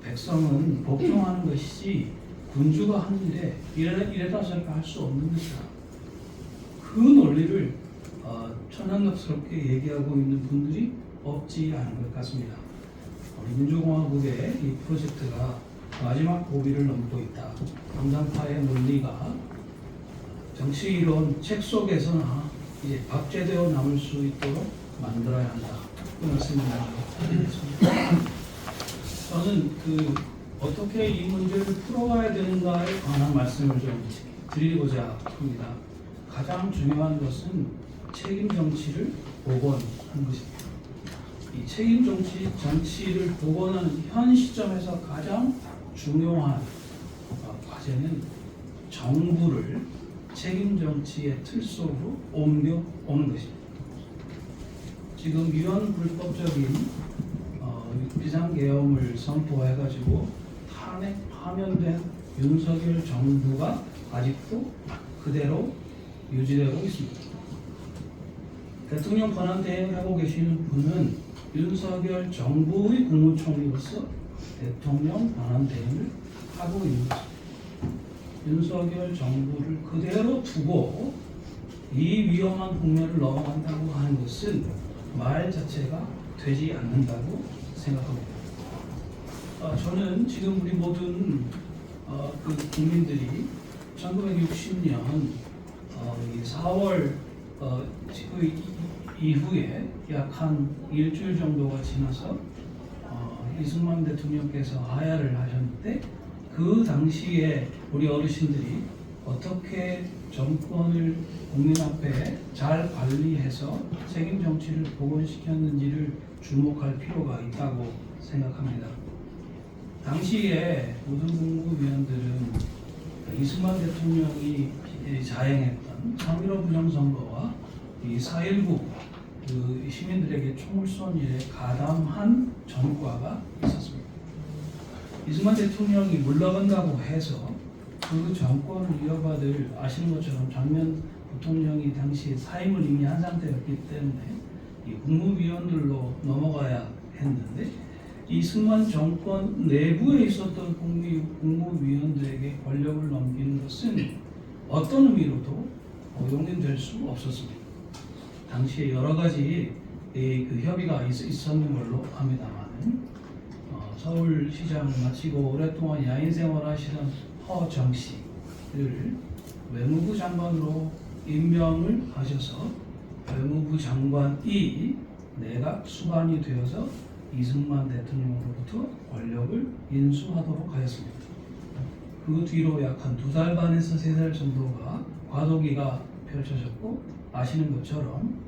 백성은 복종하는 것이지 군주가 하는 일에 이래다 저래다 할 수 없는 것이다. 그 논리를 천연덕스럽게 얘기하고 있는 분들이 없지 않은 것 같습니다. 우리 민주공화국의 이 프로젝트가 마지막 고비를 넘고 있다. 왕당파의 논리가 정치이론 책 속에서나 이제 박제되어 남을 수 있도록 만들어야 한다. 그 말씀을 드리겠습니다. 저는 어떻게 이 문제를 풀어가야 되는가에 관한 말씀을 좀 드리고자 합니다. 가장 중요한 것은 책임 정치를 복원하는 것입니다. 이 책임 정치를 복원하는 현 시점에서 가장 중요한 과제는 정부를 책임 정치의 틀 속으로 옮겨오는 것입니다. 지금 위헌 불법적인 비상계엄을 선포해가지고 탄핵 파면된 윤석열 정부가 아직도 그대로 유지되고 있습니다. 대통령 권한 대행을 하고 계시는 분은 윤석열 정부의 국무총리로서 대통령 권한 대행을 하고 있는 것입니다. 윤석열 정부를 그대로 두고 이 위험한 국면을 넘어간다고 하는 것은 말 자체가 되지 않는다고 생각합니다. 저는 지금 우리 모든 국민들이 1960년 4월 이후에 약 한 일주일 정도가 지나서 이승만 대통령께서 하야를 하셨는데 그 당시에 우리 어르신들이 어떻게 정권을 국민 앞에 잘 관리해서 책임 정치를 복원시켰는지를 주목할 필요가 있다고 생각합니다. 당시에 모든 국무위원들은 이승만 대통령이 자행했던 3.15 부정선거와 이 4.19 시민들에게 총을 쏜 일에 가담한 전과가 있었습니다. 이승만 대통령이 물러간다고 해서 그 정권을 이어받을 아시는 것처럼 전면 부통령이 당시 사임을 이미 한 상태였기 때문에 이 국무위원들로 넘어가야 했는데 이승만 정권 내부에 있었던 국무위원들에게 권력을 넘기는 것은 어떤 의미로도 용인될 수 없었습니다. 당시에 여러 가지 그 협의가 있었는 걸로 합니다만 서울시장을 마치고 오랫동안 야인 생활하시던 허정 씨를 외무부 장관으로 임명을 하셔서 외무부 장관이 내각 수반이 되어서 이승만 대통령으로부터 권력을 인수하도록 하였습니다. 그 뒤로 약 한 2달 반에서 3달 정도가 과도기가 펼쳐졌고 아시는 것처럼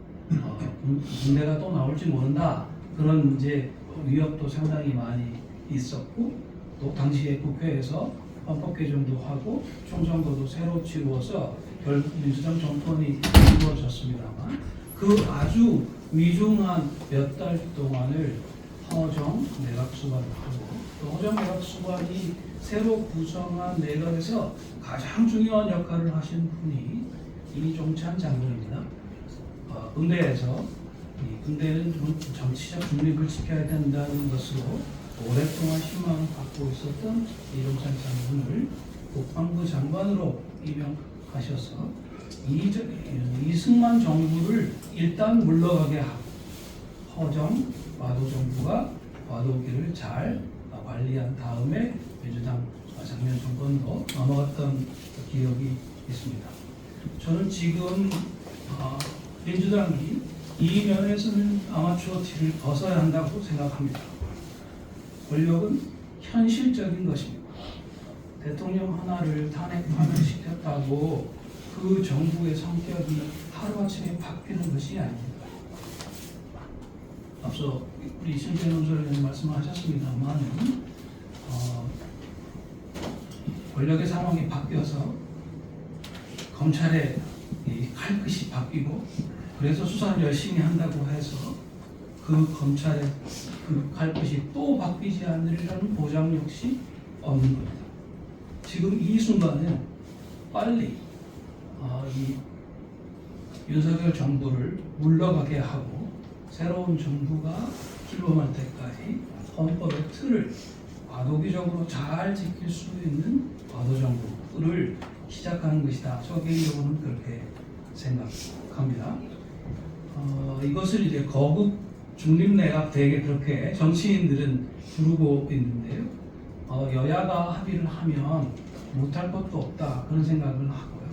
군대가 또 나올지 모른다 그런 이제 위협도 상당히 많이 있었고 또 당시에 국회에서 헌법 개정도 하고 총선거도 새로 치루어서 결국 민주당 정권이 이루어졌습니다만 그 아주 위중한 몇 달 동안을 허정 내각 수반을 하고 또 허정 내각 수반이 새로 구성한 내각에서 가장 중요한 역할을 하신 분이 이종찬 장군입니다. 군대에서 군대는 정치적 중립을 지켜야 된다는 것으로 오랫동안 희망을 갖고 있었던 이종찬 장군을 국방부 장관으로 임명하셔서 이승만 정부를 일단 물러가게 하고 허정 와도 정부가 과도기를 잘 관리한 다음에 민주당 작년 정권도 넘어갔던 기억이 있습니다. 저는 지금 민주당이 이 면에서는 아마추어 티를 벗어야 한다고 생각합니다. 권력은 현실적인 것입니다. 대통령 하나를 탄핵 파면시켰다고 그 정부의 성격이 하루아침에 바뀌는 것이 아닙니다. 앞서 우리 이승재 논설위원님 말씀하셨습니다만 권력의 상황이 바뀌어서 검찰의 칼끝이 바뀌고 그래서 수사를 열심히 한다고 해서 그 검찰의 그 칼끝이 또 바뀌지 않으리라는 보장 역시 없는 겁니다. 지금 이 순간은 빨리 이 윤석열 정부를 물러가게 하고 새로운 정부가 출범할 때까지 헌법의 틀을 과도기적으로 잘 지킬 수 있는 과도정부를 시작하는 것이다. 저 개인적으로는 그렇게 생각합니다. 이것을 이제 거국 중립내각 대개 그렇게 정치인들은 부르고 있는데요. 여야가 합의를 하면 못할 것도 없다 그런 생각을 하고요.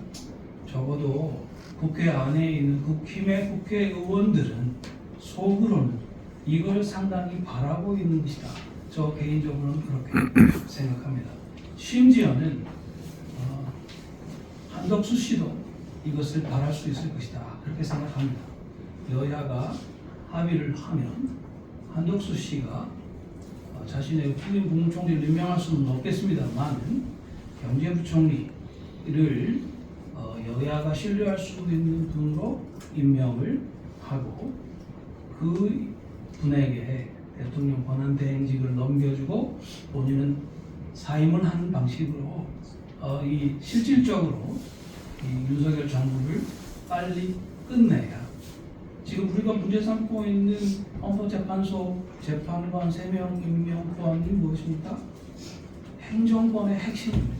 적어도 국회 안에 있는 국힘의 국회의원들은 속으로는 이걸 상당히 바라고 있는 것이다. 저 개인적으로는 그렇게 생각합니다. 심지어는 한덕수 씨도 이것을 바랄 수 있을 것이다 그렇게 생각합니다. 여야가 합의를 하면 한덕수 씨가 자신의 후임 국무총리를 임명할 수는 없겠습니다만 경제부총리를 여야가 신뢰할 수 있는 분으로 임명을 하고 그 분에게 대통령 권한대행직을 넘겨주고 본인은 사임을 하는 방식으로 이 실질적으로 이 윤석열 정부를 빨리 끝내야 지금 우리가 문제 삼고 있는 헌법재판소 재판관 3명 임명 포함이 무엇입니까? 행정권의 핵심입니다.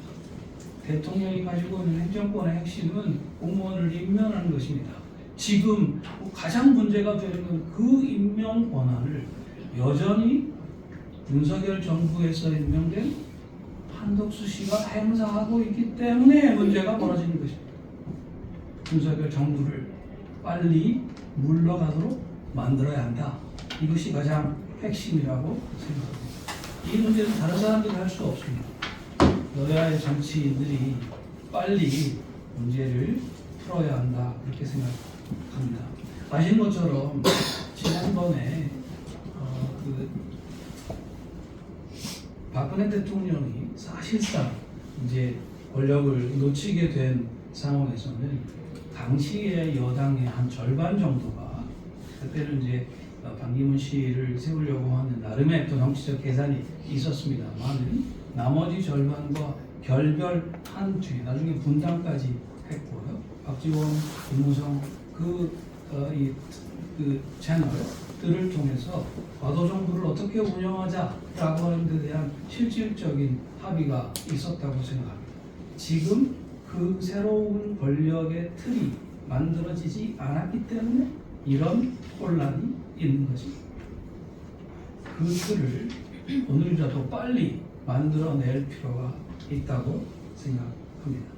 대통령이 가지고 있는 행정권의 핵심은 공무원을 임명하는 것입니다. 지금 가장 문제가 되는 그 임명 권한을 여전히 윤석열 정부에서 임명된 한덕수 씨가 행사하고 있기 때문에 문제가 벌어지는 것입니다. 윤석열 정부를 빨리 물러가도록 만들어야 한다. 이것이 가장 핵심이라고 생각합니다. 이 문제는 다른 사람들이 할 수 없습니다. 여야의 정치인들이 빨리 문제를 풀어야 한다. 그렇게 생각합니다. 아시는 것처럼 지난번에 박근혜 대통령이 사실상 이제 권력을 놓치게 된 상황에서는 당시의 여당의 한 절반 정도가 그때는 이제 반기문 씨를 세우려고 하는 나름의 또 정치적 계산이 있었습니다만 나머지 절반과 결별한 뒤에 나중에 분당까지 했고요. 박지원, 김무성 그 채널들을 통해서 과도 정부를 어떻게 운영하자라고 하는 데 대한 실질적인 합의가 있었다고 생각합니다. 지금 그 새로운 권력의 틀이 만들어지지 않았기 때문에 이런 혼란이 있는 것입니다. 그 틀을 오늘이라도 빨리 만들어낼 필요가 있다고 생각합니다.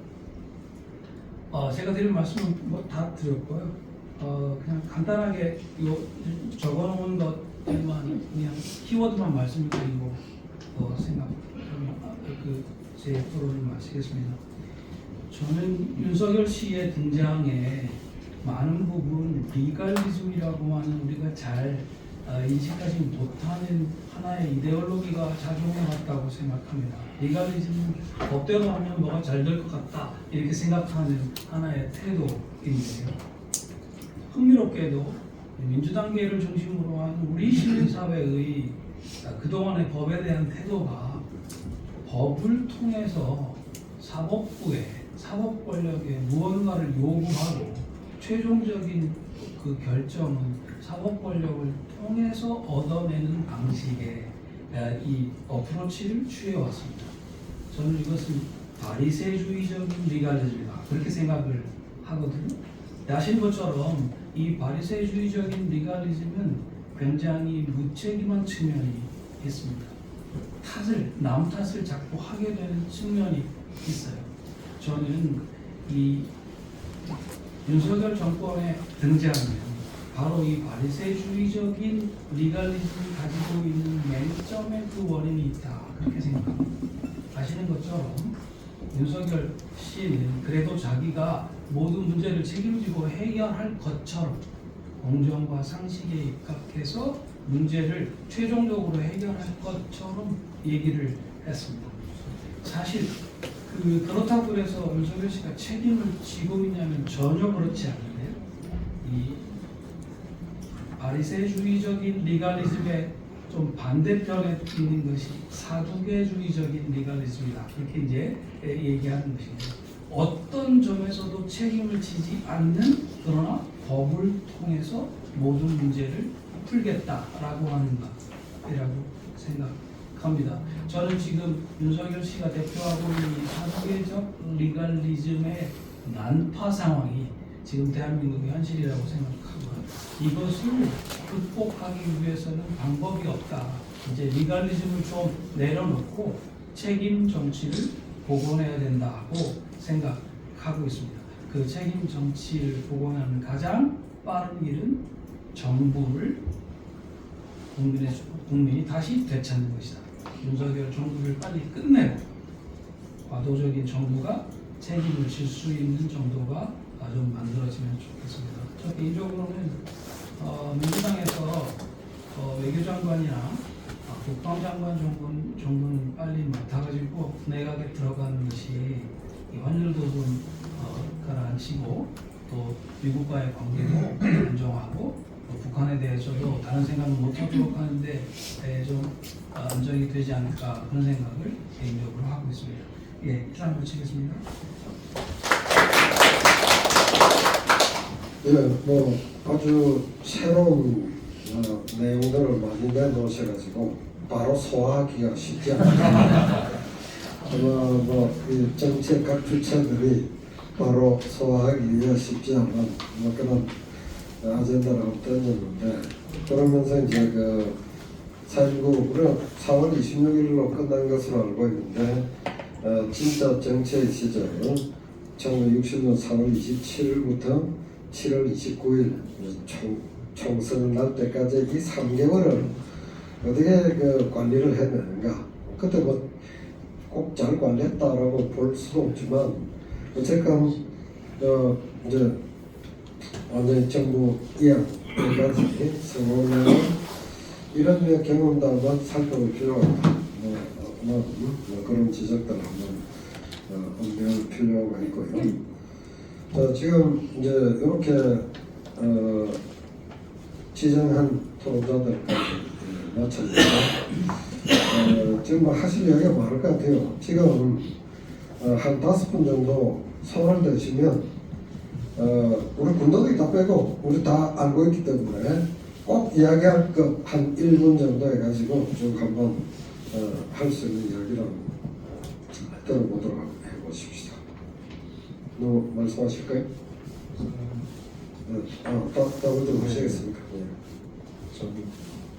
제가 드린 말씀은 뭐 다 드렸고요. 그냥 간단하게 적어놓은 것만 그냥 키워드만 말씀드리고 제 토론을 마치겠습니다. 저는 윤석열 씨의 등장에 많은 부분 리갈리즘이라고 하는 우리가 잘 인식하지 못하는 하나의 이데올로기가 작용해왔다고 생각합니다. 리갈리즘은 법대로 하면 뭐가 잘 될 것 같다 이렇게 생각하는 하나의 태도인데요. 흥미롭게도 민주당계를 중심으로 한 우리 시민사회의 그동안의 법에 대한 태도가 법을 통해서 사법부에 사법 권력에 무언가를 요구하고 최종적인 그 결정은 사법 권력을 통해서 얻어내는 방식의 이 어프로치를 취해왔습니다. 저는 이것은 바리새주의적인 리갈리즘이다 그렇게 생각을 하거든요. 아시는 것처럼 이 바리새주의적인 리갈리즘은 굉장히 무책임한 측면이 있습니다. 남 탓을 자꾸 하게 되는 측면이 있어요. 저는 이 윤석열 정권의 등장은 바로 이 바리새주의적인 리갈리즘이 가지고 있는 맹점의 그 원인이 있다 그렇게 생각합니다. 아시는 것처럼 윤석열 씨는 그래도 자기가 모든 문제를 책임지고 해결할 것처럼 공정과 상식에 입각해서 문제를 최종적으로 해결할 것처럼 얘기를 했습니다. 사실 그렇다고 해서 윤석열 씨가 책임을 지고 있냐면 전혀 그렇지 않은데요. 이 바리새주의적인 리갈리즘의 좀 반대편에 있는 것이 사두개주의적인 리갈리즘이다. 그렇게 이제 얘기하는 것입니다. 어떤 점에서도 책임을 지지 않는 그러나 법을 통해서 모든 문제를 풀겠다라고 하는 것이라고 생각합니다. 저는 지금 윤석열 씨가 대표하고 있는 이 사두개적 리갈리즘의 난파 상황이 지금 대한민국의 현실이라고 생각하고요. 이것을 극복하기 위해서는 방법이 없다. 이제 리갈리즘을 좀 내려놓고 책임 정치를 복원해야 된다고 생각하고 있습니다. 그 책임 정치를 복원하는 가장 빠른 길은 정부를 국민이 다시 되찾는 것이다. 윤석열 정부를 빨리 끝내고 과도적인 정부가 책임을 질 수 있는 정도가 좀 만들어지면 좋겠습니다. 저 개인적으로는 민주당에서 외교장관이나 국방장관 정도는 빨리 맡아가지고 내각에 들어가는 것이 이 환율도 좀 가라앉히고 또 미국과의 관계도 안정하고 북한에 대해서도 다른 생각은 못하도록 하는데 좀 안정이 되지 않을까 그런 생각을 개인적으로 하고 있습니다. 예, 이상 마치겠습니다. 예, 뭐 아주 새로운 내용들을 많이 내놓으셔가지고 바로 소화하기가 쉽지 않아요. 아마 뭐이 정책 각 주체들이 바로 소화하기가 쉽지 않은 뭐 그런 아젠다를 던졌는데 그러면서 이제 그 4.19 우리가 4월 26일로 끝난 것으로 알고 있는데 진짜 정치의 시절은 1960년 4월 27일부터 7월 29일 총선을 날 때까지 이 3개월을 어떻게 그 관리를 했느냐. 그때 뭐 꼭 잘 관리했다라고 볼 수도 없지만 어쨌건 이제 완전히 정부 이양까지 성공하는 이런 경험도 한번 살펴볼 필요가 있다. 그런 지적들 한번 언급할 필요가 있고요. 자, 지금 이제 이렇게 지정한 토론자들까지 마쳤는데 지금 뭐 하실 이야기가 많을 것 같아요. 지금 한 5분 정도 손을 대시면 우리 군도들이 다 빼고 우리 다 알고 있기 때문에 꼭 이야기할 것 한 1분 정도 해가지고 쭉 한번 할 수 있는 이야기를 들어보도록 해보십시다. 너 말씀하실까요? 따로 보시겠습니까?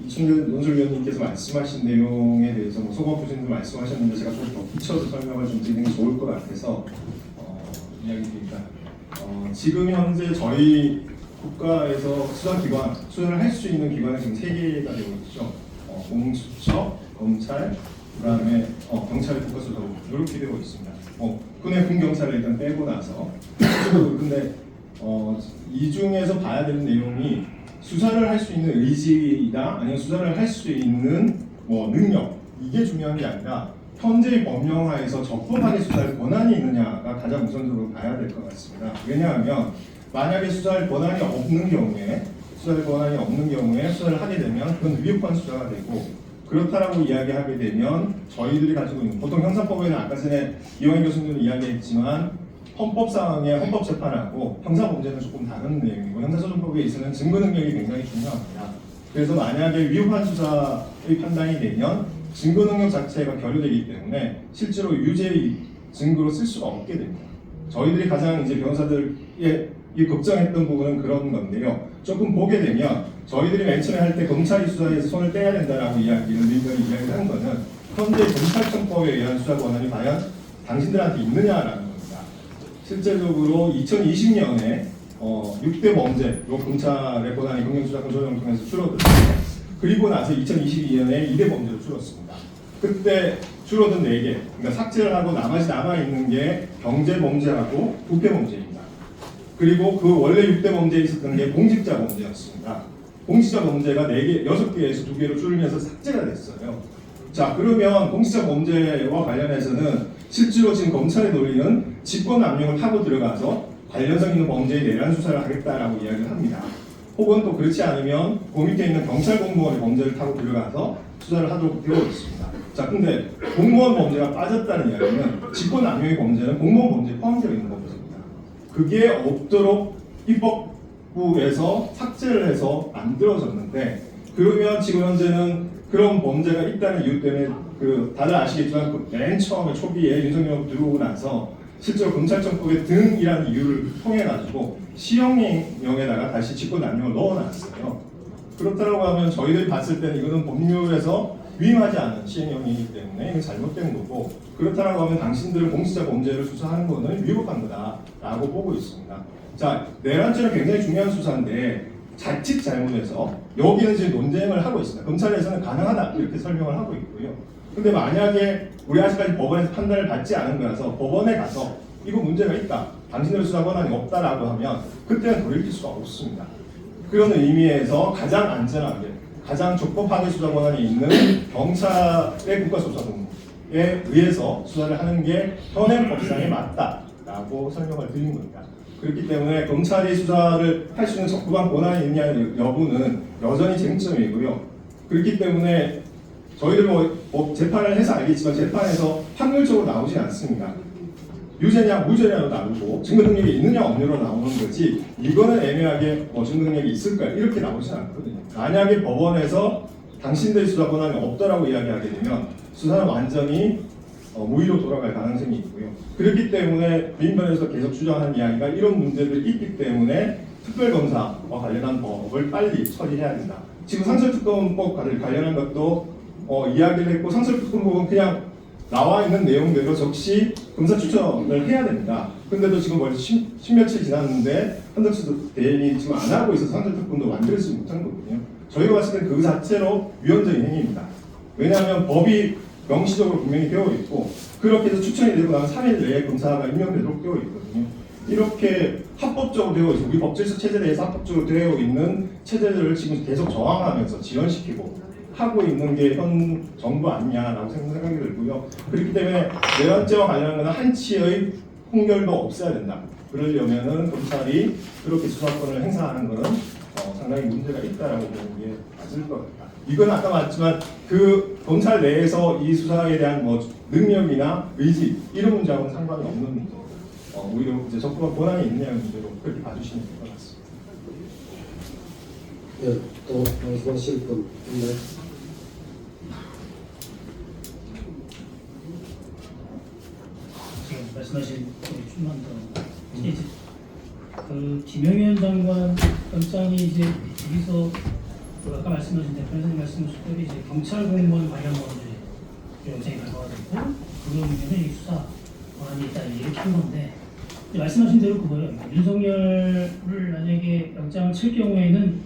이춘준 논술위원님께서 말씀하신 내용에 대해서 뭐 소거부진도 말씀하셨는데 제가 좀 덧붙여서 설명을 좀 드리는 게 좋을 것 같아서 이야기 드립니다. 지금 현재 저희 국가에서 수사를 할 수 있는 기관이 지금 3개가 되고 있죠. 공수처, 검찰, 그다음에 경찰의 국가수사국 이렇게 되고 있습니다. 군의 군경찰을 일단 빼고 나서 근데 이 중에서 봐야 되는 내용이 수사를 할 수 있는 의지이다 아니면 수사를 할 수 있는 능력 이게 중요한 게 아니라 현재의 법령하에서 적법하게 수사할 권한이 있느냐가 가장 우선적으로 봐야 될 것 같습니다. 왜냐하면 만약에 수사할 권한이 없는 경우에 수사를 하게 되면 그건 위협한 수사가 되고 그렇다라고 이야기하게 되면 저희들이 가지고 있는 보통 형사법에는 아까 전에 이완희 교수님도 이야기했지만 헌법상의 헌법재판하고 형사범죄는 조금 다른 내용이고 형사소송법에 있어서는 증거 능력이 굉장히 중요합니다. 그래서 만약에 위협한 수사의 판단이 되면 증거 능력 자체가 결여되기 때문에 실제로 유죄의 증거로 쓸 수가 없게 됩니다. 저희들이 가장 이제 변호사들의 걱정했던 부분은 그런 건데요. 조금 보게 되면 저희들이 맨 처음에 할 때 검찰이 수사에서 손을 떼야 된다라고 이야기를 한 거는 현재 검찰청법에 의한 수사 권한이 과연 당신들한테 있느냐라는 겁니다. 실제적으로 2020년에 6대 범죄, 검찰의 권한이 검경수사권 조정을 통해서 줄어들었고 그리고 나서 2022년에 2대 범죄로 줄었습니다. 그때 줄어든 4개, 그러니까 삭제를 하고 나머지 남아있는 게 경제범죄하고 부패범죄입니다. 그리고 그 원래 6대 범죄에 있었던 게 공직자 범죄였습니다. 공직자 범죄가 6개에서 2개로 줄면서 삭제가 됐어요. 자, 그러면 공직자 범죄와 관련해서는 실제로 지금 검찰의 논리는 직권남용을 타고 들어가서 관련성 있는 범죄에 내란 수사를 하겠다라고 이야기를 합니다. 혹은 또 그렇지 않으면 그 밑에 있는 경찰 공무원의 범죄를 타고 들어가서 수사를 하도록 되어 있습니다. 자, 근데 공무원 범죄가 빠졌다는 이야기는 직권남용의 범죄는 공무원 범죄에 포함되어 있는 범죄입니다. 그게 없도록 입법부에서 삭제를 해서 만들어졌는데 그러면 지금 현재는 그런 범죄가 있다는 이유 때문에 다들 아시겠지만 맨 처음에 초기에 윤석열 들어오고 나서 실제로 검찰청법의 등이라는 이유를 통해 가지고 시형령에다가 다시 직권남용을 넣어놨어요. 그렇다고 하면 저희들이 봤을 때는 이거는 법률에서 위임하지 않은 시행령이기 때문에 이건 잘못된 거고 그렇다고 하면 당신들은 공직자 범죄를 수사하는 거는 위법한 거다라고 보고 있습니다. 자, 내란죄는 굉장히 중요한 수사인데 자칫 잘못해서 여기는 지금 논쟁을 하고 있습니다. 검찰에서는 가능하다 이렇게 설명을 하고 있고요. 근데 만약에 우리 아직까지 법원에서 판단을 받지 않은 거라서 법원에 가서 이거 문제가 있다, 당신들 수사 권한이 없다라고 하면 그때는 돌이킬 수가 없습니다. 그런 의미에서 가장 안전하게, 가장 적법하게 수사 권한이 있는 경찰의 국가수사본부에 의해서 수사를 하는 게 현행법상에 맞다라고 설명을 드린 겁니다. 그렇기 때문에 검찰이 수사를 할 수 있는 적법한 권한이 있냐 여부는 여전히 쟁점이고요. 그렇기 때문에 저희들 뭐 재판을 해서 알겠지만 재판에서 확률적으로 나오지 않습니다. 유죄냐 무죄냐로 나오고 증거 능력이 있느냐 없느냐로 나오는 거지, 이거는 애매하게 증거 능력이 있을까 이렇게 나오지 않거든요. 만약에 법원에서 당신들의 수사 권한이 없다라고 이야기하게 되면 수사는 완전히 무위로 돌아갈 가능성이 있고요. 그렇기 때문에 민변에서 계속 주장하는 이야기가 이런 문제들이 있기 때문에 특별검사와 관련한 법을 빨리 처리해야 된다. 지금 상설특검법 관련한 것도 이야기를 했고, 상설특검법은 그냥 나와 있는 내용대로 적시 검사 추천을 해야 됩니다. 근데도 지금 벌써 10며칠 지났는데 한덕수 대행이 지금 안 하고 있어서 상설특검도 만들지 못한 거거든요. 저희가 봤을 때 그 자체로 위헌적인 행위입니다. 왜냐하면 법이 명시적으로 분명히 되어 있고, 그렇게 해서 추천이 되고 나면 3일 내에 검사가 임명되도록 되어 있거든요. 이렇게 합법적으로 되어 있고, 우리 법질서 체제에 대해서 합법적으로 되어 있는 체제들을 지금 계속 저항하면서 지연시키고 하고 있는 게 현 정부 아니냐라고 생각이 들고요. 그렇기 때문에 내란죄와 관련한 것은 한치의 홍결도 없어야 된다. 그러려면은 검찰이 그렇게 수사권을 행사하는 것은 상당히 문제가 있다라고 보는 게 맞을 것 같다. 이건 아까 말했지만 그 검찰 내에서 이 수사에 대한 능력이나 의지 이런 문제하고는 상관이 없는 문제. 오히려 이제 적법한 권한이 있느냐는 문제로 그렇게 봐주시면 될 것 같습니다. 예, 또 말씀하실 분 있나요? 지금 말씀하신 좀만 더 이제 그 김영현 장관 영장이 이제 여기서 아까 말씀하신 대표님 말씀하신 대로 이제 경찰 공무원 관련 이제 영장이 발부가 됐고, 그러면은 이 수사 권한이 있다 이렇게 한 건데, 말씀하신 대로 그거예요. 윤석열을 만약에 영장을 칠 경우에는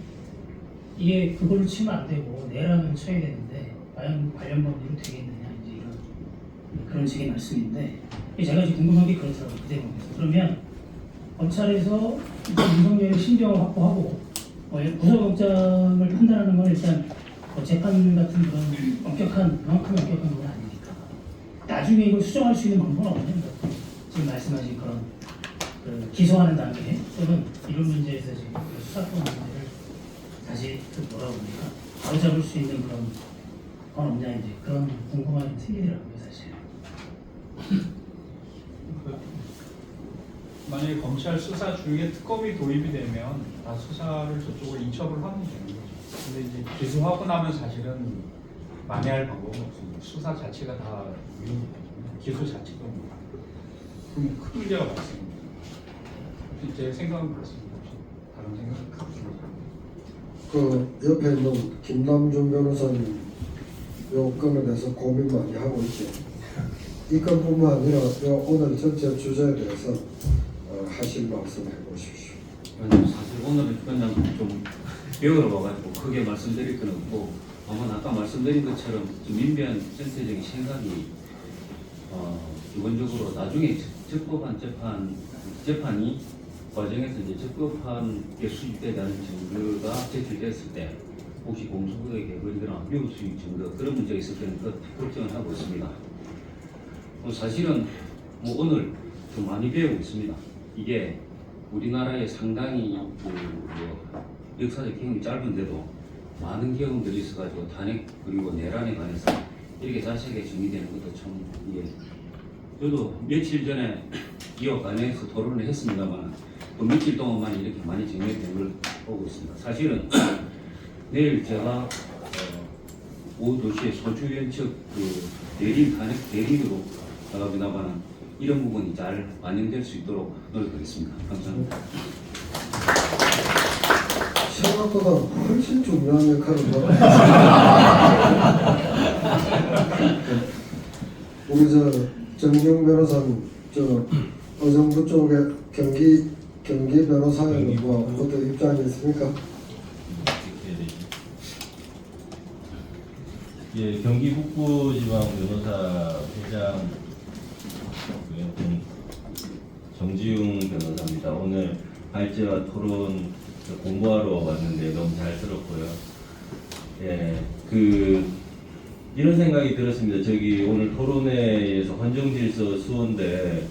이게 그걸로 치면 안 되고 내란을 쳐야 되는데 과연 관련 법리로 되겠느냐, 이제 이런 그런 식의 말씀인데, 제가 지금 궁금한 게 그렇더라고요. 그 대목에서. 그러면 검찰에서 일단 윤석열의 신병을 확보하고 구속영장을 판단하는 건 일단 재판 같은 그런 엄격한, 그만큼 엄격한 건 아니니까 나중에 이걸 수정할 수 있는 방법은 없는데, 지금 말씀하신 그런 기소하는 단계 또는 이런 문제에서 지금 수사권 문제를 다시 뭐라고 합니까? 바로잡을 수 있는 그런 건 없냐, 이제 그런 궁금함이 생기더라고요, 사실. 만약에 검찰 수사 중에 특검이 도입이 되면 다 수사를 저쪽으로 이첩을 하면 되는 거죠. 근데 이제 기소하고 나면 사실은 만회할 방법은 없습니다. 수사 자체가 다 기소 자체가 그럼 큰 문제가 발생합니다. 제 생각은 그렇습니다. 다른 생각은 없습니다. 그 옆에 있는 김남준 변호사님 요 건에 대해서 고민 많이 하고 있죠. 이 건뿐만 아니라 요 오늘 전체 주제에 대해서 하실 말씀 해보십시오. 아니, 사실 오늘은 그냥 좀 배우러 와가지고 크게 말씀드릴 건 없고, 아마 아까 말씀드린 것처럼 좀 민변 전체적인 생각이 기본적으로 나중에 적법한 재판이 과정에서 이제 적법한 게 수집되는 증거가 제출됐을 때 혹시 공소구역의 개거리거나 미흡수익 증거 그런 문제가 있을 때는 그 걱정을 하고 있습니다. 사실은 오늘 좀 많이 배우고 있습니다. 이게 우리나라에 상당히 역사적 경험이 짧은데도 많은 경험들이 있어가지고 탄핵 그리고 내란에 관해서 이렇게 자세하게 정리되는 것도 참 이게 저도 며칠 전에 이와 관해서 토론을 했습니다만 또 며칠 동안만 이렇게 많이 정리된 걸 보고 있습니다. 사실은 내일 제가 오후 2시에 소주위원 측 대리인 탄핵 대리인으로 나갑니다만 이런 부분이 잘 반영될 수 있도록 노력하겠습니다. 감사합니다. 생각보다 훨씬 중요한 역할을 하고 우리 정경 변호사님 어정부 쪽에 경기 변호사에는 어떤 입장이 있습니까? 예, 경기 북부지방 변호사 회장 정지웅 변호사입니다. 오늘 발제와 토론 공부하러 왔는데 너무 잘 들었고요. 예, 이런 생각이 들었습니다. 저기 오늘 토론회에서 헌정질서 수호인데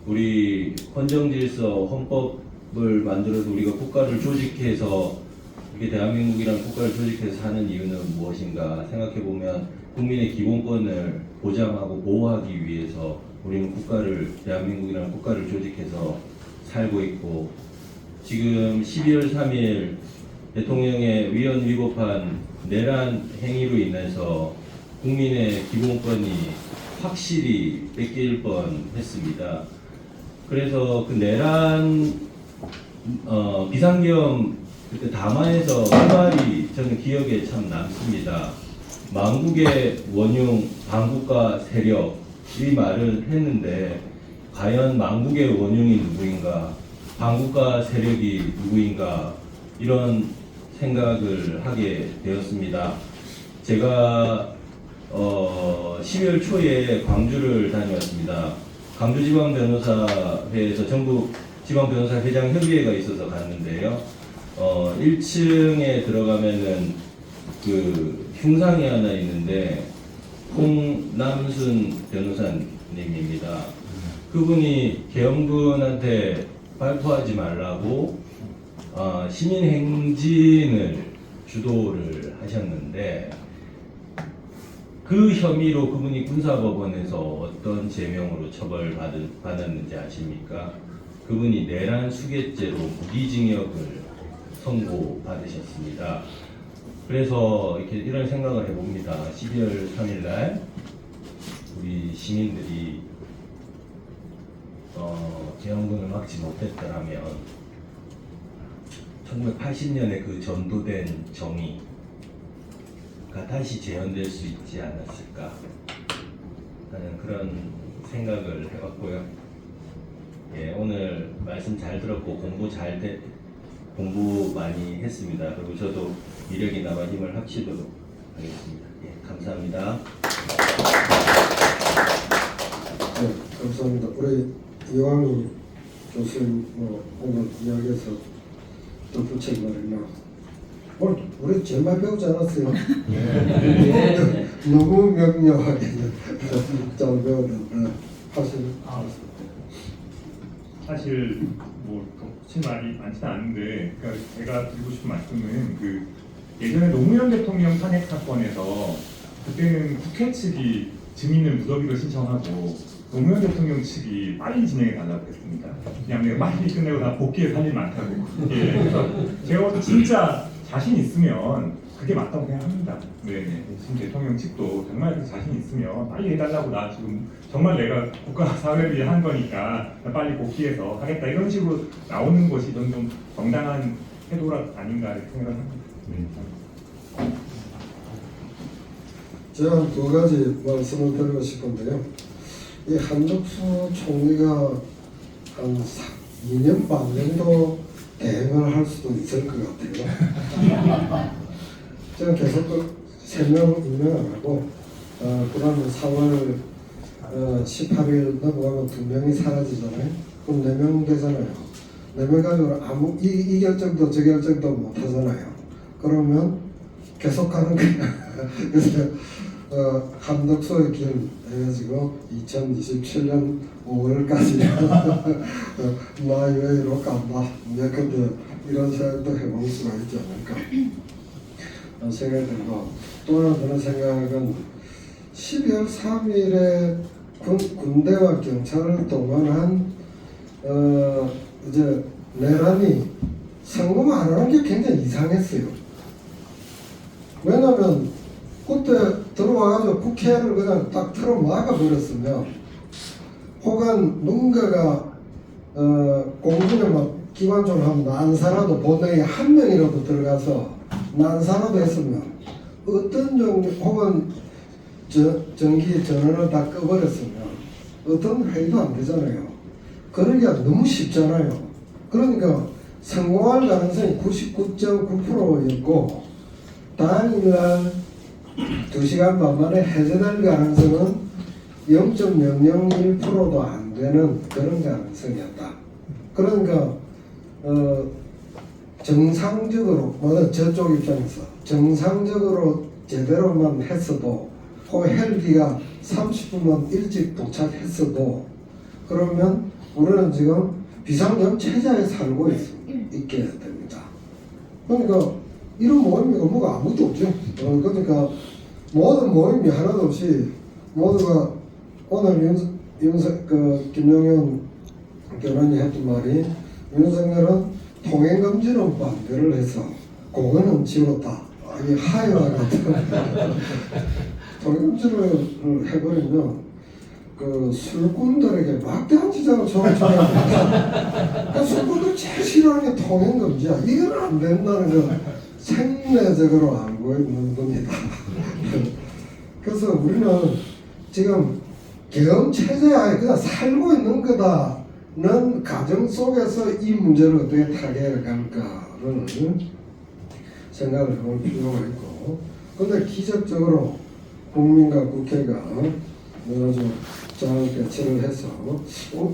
우리 헌정질서 헌법을 만들어서 우리가 국가를 조직해서 이렇게 대한민국이라는 국가를 조직해서 사는 이유는 무엇인가 생각해 보면 국민의 기본권을 보장하고 보호하기 위해서 우리는 대한민국이라는 국가를 조직해서 살고 있고, 지금 12월 3일 대통령의 위헌 위법한 내란 행위로 인해서 국민의 기본권이 확실히 뺏길 뻔했습니다. 그래서 그 내란 비상계엄 그때 담화에서 그 말이 저는 기억에 참 남습니다. 망국의 원흉 반국가 세력, 이 말을 했는데 과연 망국의 원흉이 누구인가, 반국가 세력이 누구인가, 이런 생각을 하게 되었습니다. 제가 12월 초에 광주를 다녀왔습니다. 광주지방변호사회에서 전국 지방변호사회장 협의회가 있어서 갔는데요. 1층에 들어가면은 그 흉상이 하나 있는데 홍남순 변호사님입니다. 그분이 계엄군한테 발포하지 말라고 시민 행진을 주도를 하셨는데, 그 혐의로 그분이 군사법원에서 어떤 제명으로 처벌받았는지 아십니까? 그분이 내란 수괴죄로 무기징역을 선고받으셨습니다. 그래서 이런 생각을 해봅니다. 12월 3일날 우리 시민들이 계엄군을 막지 못했더라면 1980년에 그 전도된 정의가 다시 재현될 수 있지 않았을까 하는 그런 생각을 해봤고요. 예, 오늘 말씀 잘 들었고 공부 많이 했습니다. 그리고 저도 이력이나마 힘을 합치도록 하겠습니다. 예, 감사합니다. 네, 감사합니다. 우리 이왕희 교수님 오늘 이야기에서 덧붙일 말이나 우리 제말 배우지 않았어요? 너무 명료하게 잘 배웠는데 사실 뭐 덧붙일 말이 많지는 않은데, 그러니까 제가 드리고 싶은 말씀은 예전에 노무현 대통령 탄핵 사건에서 그때는 국회 측이 증인을 무더기로 신청하고 노무현 대통령 측이 빨리 진행해 달라고 했습니다. 그냥 내가 빨리 끝내고 다 복귀해 살 일 많다고. 예, 그래서 제가 봐도 진짜 자신 있으면 그게 맞다고 생각합니다. 네, 지금 대통령 측도 정말 자신 있으면 빨리 해달라고, 나 지금 정말 내가 국가 사회를 위해 한 거니까 빨리 복귀해서 하겠다, 이런 식으로 나오는 것이 저는 좀 정당한 태도가 아닌가 이렇게 생각을 합니다. 제가 두 가지 말씀을 드리고 싶은데요. 이 한덕수 총리가 한 2년 반 정도 대행을 할 수도 있을 것 같아요. 제가 계속 3명 임명을 하고, 그 다음에 4월 18일 넘어가면 2명이 사라지잖아요. 그럼 4명 되잖아요. 4명 가지고 이 결정도 저 결정도 못 하잖아요. 그러면 계속 가는 거예요. 그래서 한덕수의 길 해가지고 2027년 5월까지 마이웨이로 간다. 근데 이런 생각도 해볼 수가 있지 않을까 생각이 들고, 또 하나 드는 생각은 12월 3일에 군대와 경찰을 동원한 이제 내란이 성공 안 하는 게 굉장히 이상했어요. 왜냐면 그때 들어와가지고 국회를 그냥 딱 틀어 막아버렸으면, 혹은 누군가가 공군에 막 기관총을 하면 난사라도 본능에 한 명이라도 들어가서 난사라도 했으면, 어떤 종류 혹은 전기 전원을 다 꺼버렸으면 어떤 회의도 안 되잖아요. 그러기가 너무 쉽잖아요. 그러니까 성공할 가능성이 99.9%였고, 당일날 2시간 반 만에 해제될 가능성은 0.001%도 안 되는 그런 가능성이었다. 그러니까 정상적으로 저쪽 입장에서 정상적으로 제대로만 했어도 그 헬기가 30분만 일찍 도착했어도 그러면 우리는 지금 비상경 체제에 살고 있게 됩니다. 그러니까 이런 모임이 뭐가 아무것도 없죠. 그러니까 모든 모임이 하나도 없이 모두가 오늘 김용현 교관이 했던 말이 윤석열은 통행금지는 반대를 해서 그거는 지웠다. 이 하이와 같은 통행금지를 해버리면 그 술꾼들에게 막대한 지장을 줘야 그 술꾼들 제일 싫어하는 게 통행금지야. 이건 안 된다는 걸 생내적으로 알고 있는 겁니다. 그래서 우리는 지금 계엄 체제하에 그냥 살고 있는 거다는 가정 속에서 이 문제를 어떻게 타개해 갈까를 생각을 해볼 필요가 있고, 근데 기적적으로 국민과 국회가 아주 잘 대처를 해서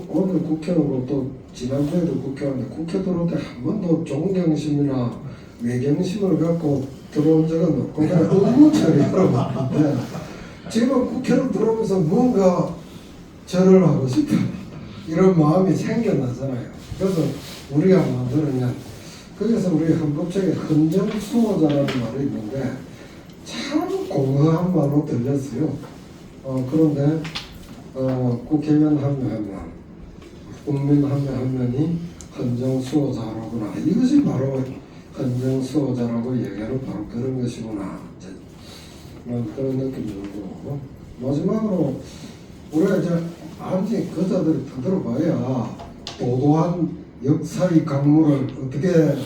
오늘 국회로 또 지난주에도 국회 왔는데 국회 들어올 때 한 번도 존경심이나 외경심을 갖고 들어온 적은 없고 그냥 업무 처리하러 왔는데 지금 국회로 들어오면서 뭔가 절을 하고 싶다 이런 마음이 생겨나잖아요. 그래서 우리가 만드느냐, 그래서 우리 헌법책에 헌정수호자라는 말이 있는데 참 공허한 말로 들렸어요. 그런데 국회의원 한 명 한 명, 국민 한 명 한 명이 헌정수호자로구나. 이것이 바로 헌정수호자라고 얘기하는 바로 그런 것이구나. 그런 느낌이 들고, 마지막으로 우리가 이제 아무리 그자들이 들어봐야 도도한 역사의 강물을 어떻게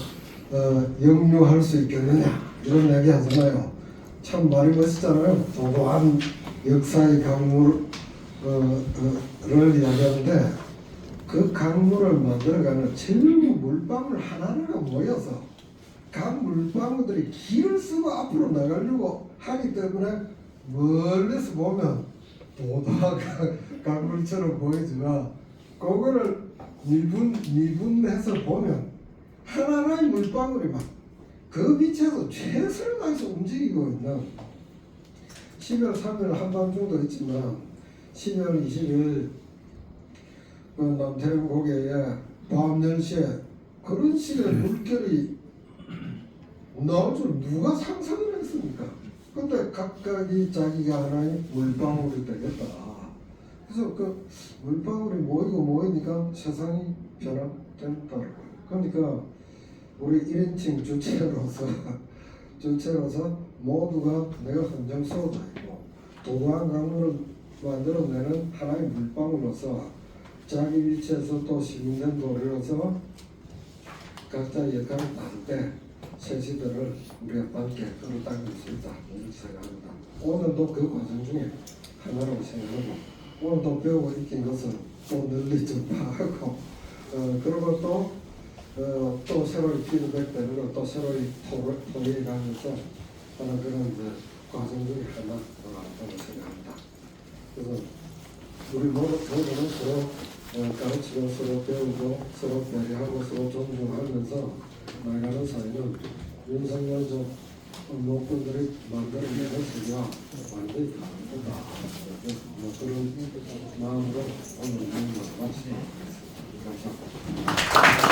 역류할 수 있겠느냐 이런 얘기 하잖아요. 참 말이 멋있잖아요. 도도한 역사의 강물을 이야기하는데 그 강물을 만들어가는 전부 물방울 하나하나가 모여서 각 물방울들이 길을 쓰고 앞으로 나가려고 하기 때문에 멀리서 보면 도도한 강물처럼 보이지만 그거를 미분해서 보면 하나하나의 물방울이 막 그 빛에서 최선을 다해서 움직이고 있는 12월 3일 한밤중도 있지만 12월 20일 남태령 고개에 밤 10시에 그런 식의 물결이 나올 줄 누가 상상을 했습니까? 근데 각각이 자기가 하나의 물방울이 되겠다. 그래서 그 물방울이 모이니까 세상이 변화된다고요. 그러니까 우리 1인칭 주체로서 모두가 내가 헌정수호자이고 도도한 강물을 만들어내는 하나의 물방울로서 자기 위치에서 또 시민된 도리로서 각자의 역할을 다룰 때 세시들을 우리가 함께 끌어당길 수 있다 이렇게 생각합니다. 오늘도 그 과정 중에 하나라고 생각하고 오늘도 배우고 익힌 것은 또 널리 전파하고 그리고 또 새로이 피드백되는 또 새로이 토의해 가면서 그런 과정 중에 하나라고 생각합니다. 그래서 우리 모두는 서로 가르치고 서로 배우고 서로 배려하고 서로 존중하면서 나가는 사회는 윤석열 목분들이 만들어내는 세계와 완전히 다르다. 그런 마음으로 오늘 말씀을 마치겠습니다. 감사합니다.